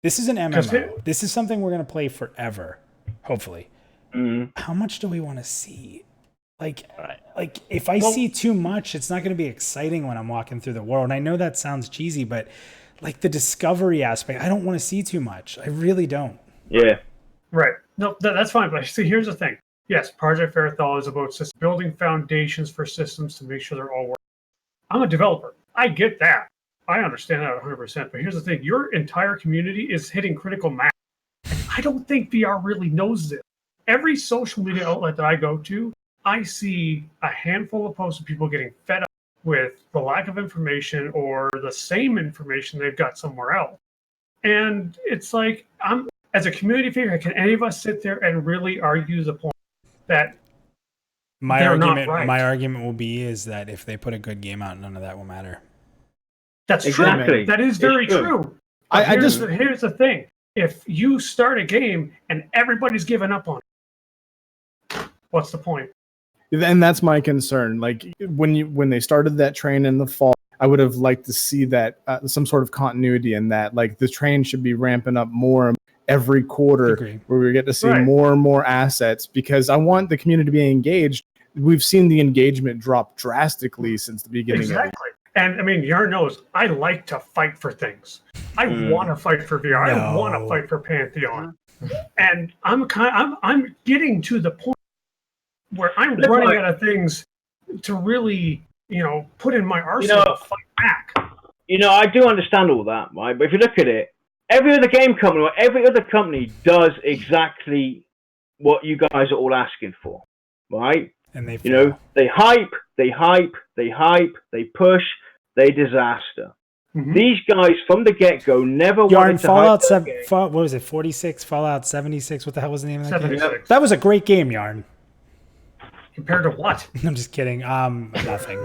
This is an MMO. This is something we're going to play forever, hopefully. How much do we want to see? Like if I see too much, it's not going to be exciting when I'm walking through the world. And I know that sounds cheesy, but like the discovery aspect, I don't want to see too much. I really don't. Yeah. Right. No, that's fine. But see, here's the thing. Yes, Project Fairthal is about building foundations for systems to make sure they're all working. I'm a developer. I get that. I understand that 100%. But here's the thing. Your entire community is hitting critical mass. I don't think VR really knows this. Every social media outlet that I go to, I see a handful of posts of people getting fed up with the lack of information or the same information they've got somewhere else. And it's like, as a community figure, can any of us sit there and really argue the point that my argument will be is that if they put a good game out, none of that will matter. That's true. That is very true. Here's the thing. If you start a game and everybody's given up on it, what's the point? And that's my concern. Like when they started that train in the fall, I would have liked to see that some sort of continuity in that. Like the train should be ramping up more every quarter where we get to see more and more assets, because I want the community to be engaged. We've seen the engagement drop drastically since the beginning. Exactly. And I mean, Yarn knows I like to fight for things. I want to fight for VR. I want to fight for Pantheon. And I'm getting to the point where I'm running out of things to really, put in my arsenal to fight back. I do understand all that, right? But if you look at it, every other game company or every other company does exactly what you guys are all asking for, right? And they hype, they push, they disaster. Mm-hmm. These guys from the get-go never wanted to Fallout 7. What was it? 46, Fallout 76. What the hell was the name of that 76. Game? That was a great game, Yarn. Compared to what? I'm just kidding. Nothing.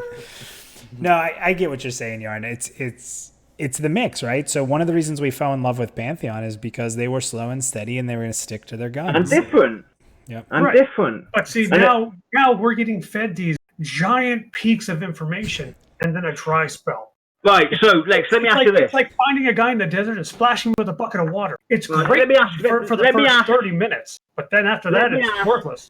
No, I get what you're saying, Yarn. It's the mix, right? So one of the reasons we fell in love with Pantheon is because they were slow and steady, and they were going to stick to their guns. And different. Yep. And different. But see, now we're getting fed these giant peaks of information and then a dry spell. Right, so Lex, let me ask you this. It's like finding a guy in the desert and splashing him with a bucket of water. It's great for the first 30 minutes, but then after that, it's worthless.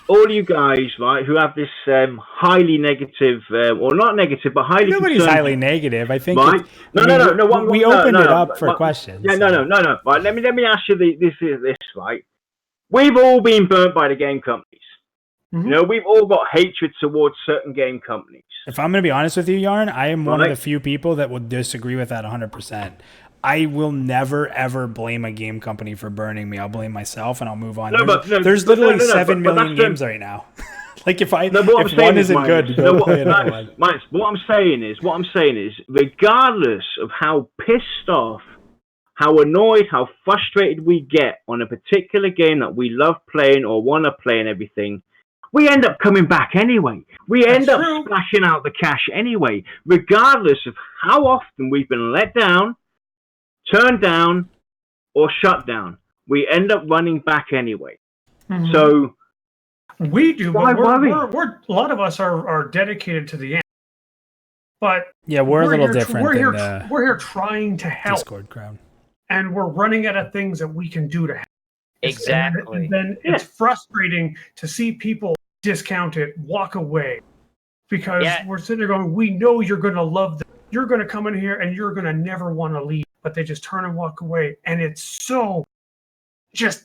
All you guys, right, who have this highly negative, or not negative, but highly Nobody's highly negative. I think. Right? No. We opened it up for questions. Yeah, no. Right, let me ask you this, right? We've all been burnt by the game companies. Mm-hmm. We've all got hatred towards certain game companies. If I'm going to be honest with you, Yarn, I am one of the few people that will disagree with that 100%. I will never, ever blame a game company for burning me. I'll blame myself and I'll move on. There's literally 7 million games right now. Like if one isn't good, what I'm saying is, regardless of how pissed off, how annoyed, how frustrated we get on a particular game that we love playing or want to play and everything, we end up coming back anyway. We end up splashing out the cash anyway, regardless of how often we've been let down, turned down, or shut down. We end up running back anyway. Mm-hmm. So we do, but we're a lot of us are dedicated to the end. But yeah, we're a little different. We're here trying to help. Discord crowd. And we're running out of things that we can do to help. Exactly. And then it's frustrating to see people discount it, walk away, because we're sitting there going, we know you're going to love this. You're going to come in here and you're going to never want to leave. But they just turn and walk away. And it's so just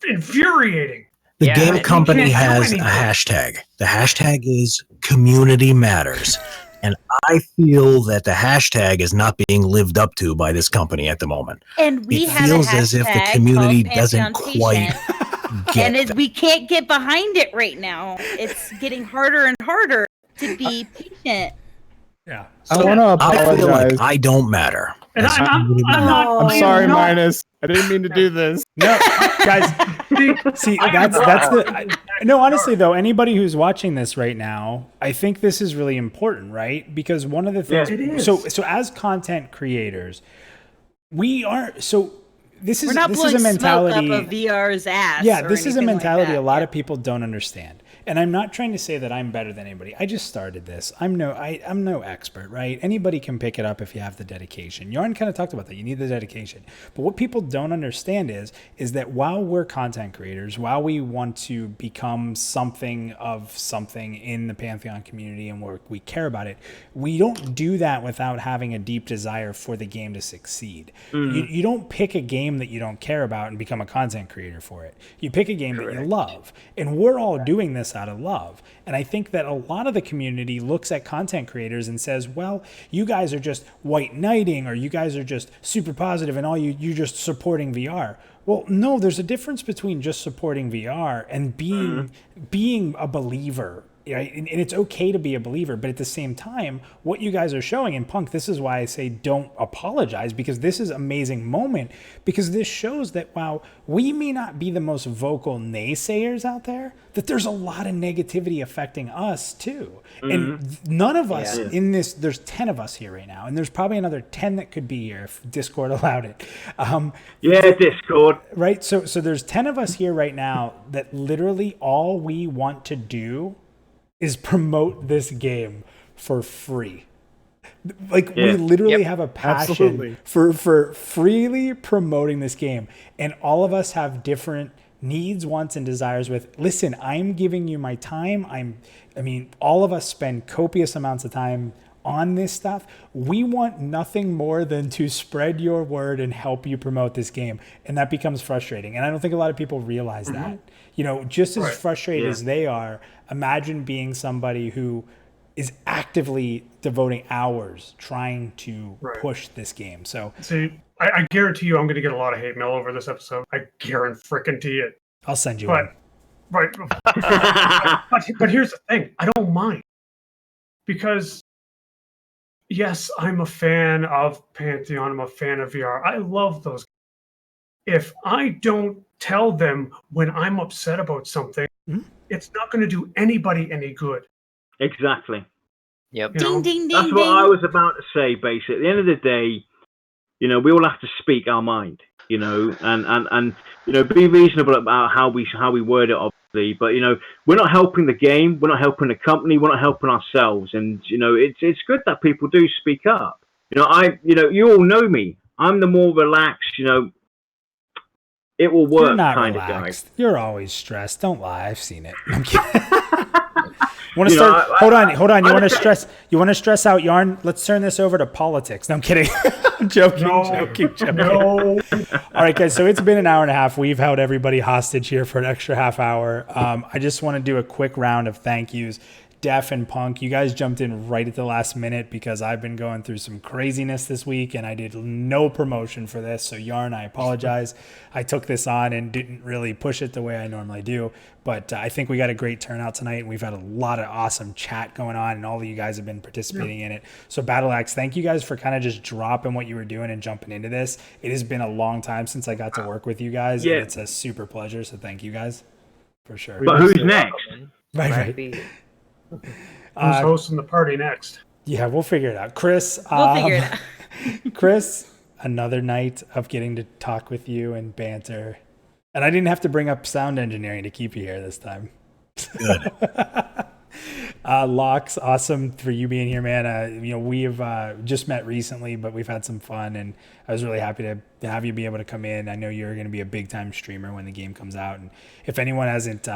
infuriating. The game company has a hashtag. The hashtag is community matters. And I feel that the hashtag is not being lived up to by this company at the moment. And we it feels as if the community doesn't quite get and we can't get behind it right now. It's getting harder and harder to be patient. Yeah. I want to I feel like apologize. I don't matter. And As I'm somebody that- not. I'm I am sorry, not- Minus. I didn't mean to do this. No, guys. See, that's no. Honestly, though, anybody who's watching this right now, I think this is really important, right? Because one of the things. Yeah, it is. So as content creators, we are so. This We're is not this blowing is a mentality. smoke up a VR's ass. Yeah, or this is a anything like mentality that. a lot Yeah. of people don't understand. And I'm not trying to say that I'm better than anybody. I just started this. I'm no expert, right? Anybody can pick it up if you have the dedication. Yarn kind of talked about that. You need the dedication. But what people don't understand is that while we're content creators, while we want to become something of something in the Pantheon community and we care about it, we don't do that without having a deep desire for the game to succeed. You don't pick a game that you don't care about and become a content creator for it. You pick a game that you love. And we're all doing this out of love. And I think that a lot of the community looks at content creators and says, well, you guys are just white knighting, or you guys are just super positive and all you're just supporting VR. Well, no, there's a difference between just supporting VR and being a believer. Right? And it's okay to be a believer, but at the same time, what you guys are showing in Punk, this is why I say don't apologize, because this is an amazing moment, because this shows that while we may not be the most vocal naysayers out there, that there's a lot of negativity affecting us too. And none of us in this, there's 10 of us here right now, and there's probably another 10 that could be here if Discord allowed it. Discord. Right? So there's 10 of us here right now that literally all we want to do is promote this game for free. Like we literally have a passion for freely promoting this game. And all of us have different needs, wants, and desires with, listen, I'm giving you my time. I mean, all of us spend copious amounts of time on this stuff. We want nothing more than to spread your word and help you promote this game. And that becomes frustrating. And I don't think a lot of people realize that. You know, just as frustrated as they are, imagine being somebody who is actively devoting hours trying to push this game. So see, I guarantee you I'm going to get a lot of hate mail over this episode. I guarantee it. I'll send you one. Right. but here's the thing. I don't mind. Because yes, I'm a fan of Pantheon. I'm a fan of VR. I love those. If I don't tell them when I'm upset about something, it's not going to do anybody any good. Exactly. Yep. Ding, ding, ding, That's what I was about to say, basically. At the end of the day, you know, we all have to speak our mind, you know, and you know, be reasonable about how we word it, obviously. But, you know, we're not helping the game. We're not helping the company. We're not helping ourselves. And, you know, it's good that people do speak up. You know, you all know me. I'm the more relaxed, you know, it will work You're not kind relaxed. of guy. You're always stressed. Don't lie. I've seen it. I'm kidding. Want to start? Hold on. You want to stress out, Yarn? Let's turn this over to politics. No, I'm kidding. I'm joking. No. All right, guys. So it's been an hour and a half. We've held everybody hostage here for an extra half hour. I just want to do a quick round of thank yous. Def and Punk, you guys jumped in right at the last minute because I've been going through some craziness this week and I did no promotion for this. So Yarn, I apologize. I took this on and didn't really push it the way I normally do. But I think we got a great turnout tonight and we've had a lot of awesome chat going on and all of you guys have been participating in it. So Battle Axe, thank you guys for kind of just dropping what you were doing and jumping into this. It has been a long time since I got to work with you guys. And it's a super pleasure. So thank you guys for sure. But who's next? Right. Who's hosting the party next? Yeah, we'll figure it out. Chris, We'll figure it out. Chris, another night of getting to talk with you and banter. And I didn't have to bring up sound engineering to keep you here this time. Good. Locks, awesome for you being here, man. You know, we've just met recently, but we've had some fun, and I was really happy to have you be able to come in. I know you're going to be a big time streamer when the game comes out, and if anyone hasn't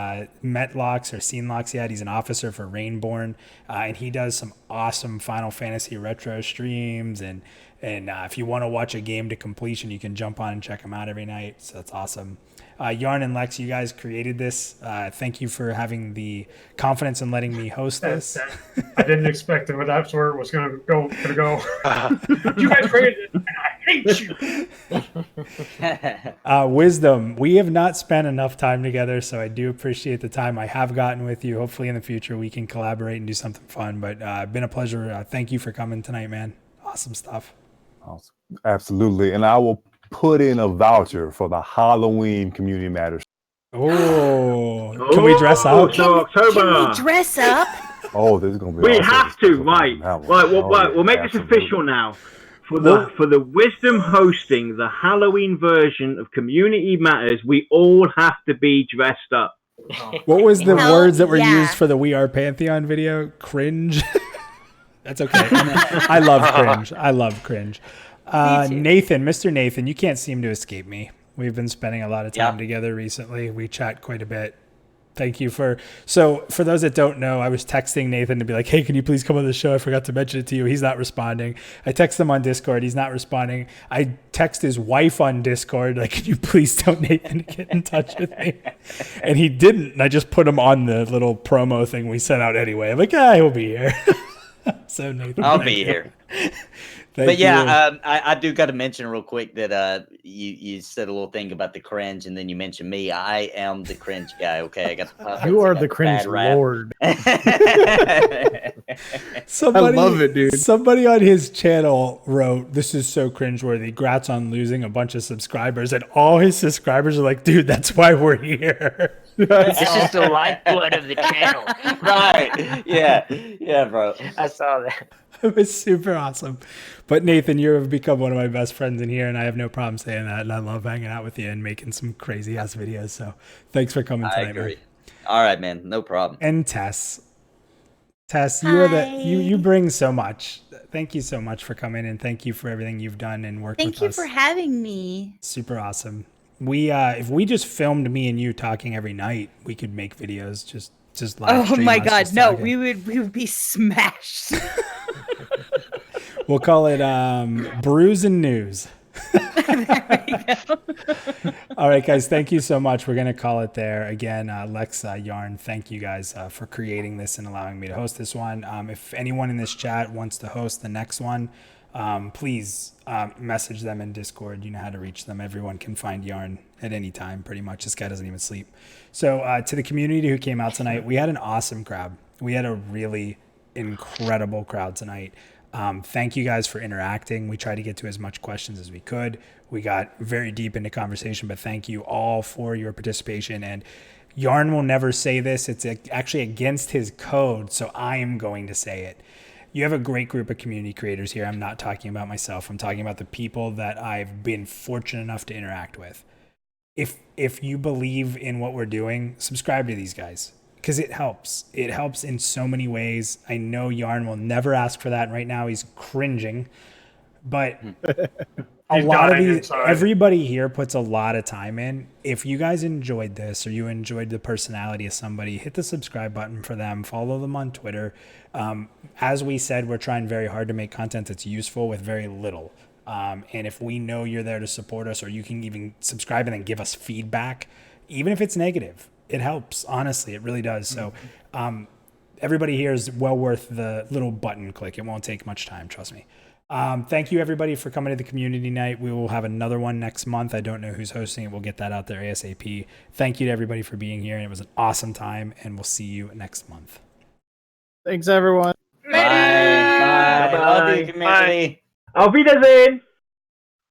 met Locks or seen Locks yet, he's an officer for Rainborn, and he does some awesome Final Fantasy retro streams, and if you want to watch a game to completion, you can jump on and check him out every night. So that's awesome. Yarn and Lex, you guys created this. Thank you for having the confidence in letting me host this. I didn't expect it, but that's where it was going to go. You guys created it, and I hate hate you. Wisdom, we have not spent enough time together, so I do appreciate the time I have gotten with you. Hopefully in the future we can collaborate and do something fun, but been a pleasure. Thank you for coming tonight, man. Awesome stuff. Awesome. Absolutely. And I will put in a voucher for the Halloween Community Matters. Oh, can we dress up? So October. Can we dress up? Oh, this is going to be We awesome. have to, right? Right, we'll make this official now. For the Wisdom hosting the Halloween version of Community Matters, we all have to be dressed up. What was the Hell words that were yeah. used for the We Are Pantheon video? Cringe. That's okay. I love cringe. I love cringe. Nathan, Mr. Nathan, you can't seem to escape me. We've been spending a lot of time together recently. We chat quite a bit. Thank you for those that don't know, I was texting Nathan to be like, hey, can you please come on the show? I forgot to mention it to you. He's not responding. I text him on Discord. He's not responding. I text his wife on Discord, like, can you please tell Nathan to get in touch with me? And he didn't. And I just put him on the little promo thing we sent out anyway. I'm like, he'll be here. So Nathan, I'll be here. But yeah, I do got to mention real quick that you said a little thing about the cringe, and then you mentioned me. I am the cringe guy. Okay, I got You are the cringe lord. Somebody, I love it, dude. Somebody on his channel wrote, "This is so cringeworthy. Grats on losing a bunch of subscribers," and all his subscribers are like, "Dude, that's why we're here." This is the lifeblood of the channel. Right? Yeah, bro. I saw that. It was super awesome. But Nathan, you have become one of my best friends in here, and I have no problem saying that. And I love hanging out with you and making some crazy ass videos. So thanks for coming tonight, I agree. man. All right, man. No problem. And Tess, you are you bring so much. Thank you so much for coming, and thank you for everything you've done and worked with us. Thank you for having me. Super awesome. We if we just filmed me and you talking every night, we could make videos just live stream. Oh my us god, just no, talking. we would be smashed. We'll call it Brews and News. All right, guys, thank you so much. We're going to call it there. Again, Lex, Yarn, thank you guys for creating this and allowing me to host this one. If anyone in this chat wants to host the next one, please message them in Discord. You know how to reach them. Everyone can find Yarn at any time, pretty much. This guy doesn't even sleep. So to the community who came out tonight, we had an awesome crowd. We had a really incredible crowd tonight. Thank you guys for interacting. We tried to get to as much questions as we could. We got very deep into conversation, but thank you all for your participation. And Yarn will never say this. It's actually against his code, so I am going to say it. You have a great group of community creators here. I'm not talking about myself. I'm talking about the people that I've been fortunate enough to interact with. If you believe in what we're doing, subscribe to these guys. Because it helps. It helps in so many ways. I know Yarn will never ask for that. Right now he's cringing. But a lot of these, everybody here puts a lot of time in. If you guys enjoyed this or you enjoyed the personality of somebody, hit the subscribe button for them. Follow them on Twitter. As we said, we're trying very hard to make content that's useful with very little. And if we know you're there to support us, or you can even subscribe and then give us feedback, even if it's negative, it helps. Honestly, it really does. So everybody here is well worth the little button click. It won't take much time, trust me. Thank you, everybody, for coming to the community night. We will have another one next month. I don't know who's hosting it. We'll get that out there ASAP. Thank you to everybody for being here. And it was an awesome time, and we'll see you next month. Thanks, everyone. Bye. Bye. Love you, community. Auf Wiedersehen!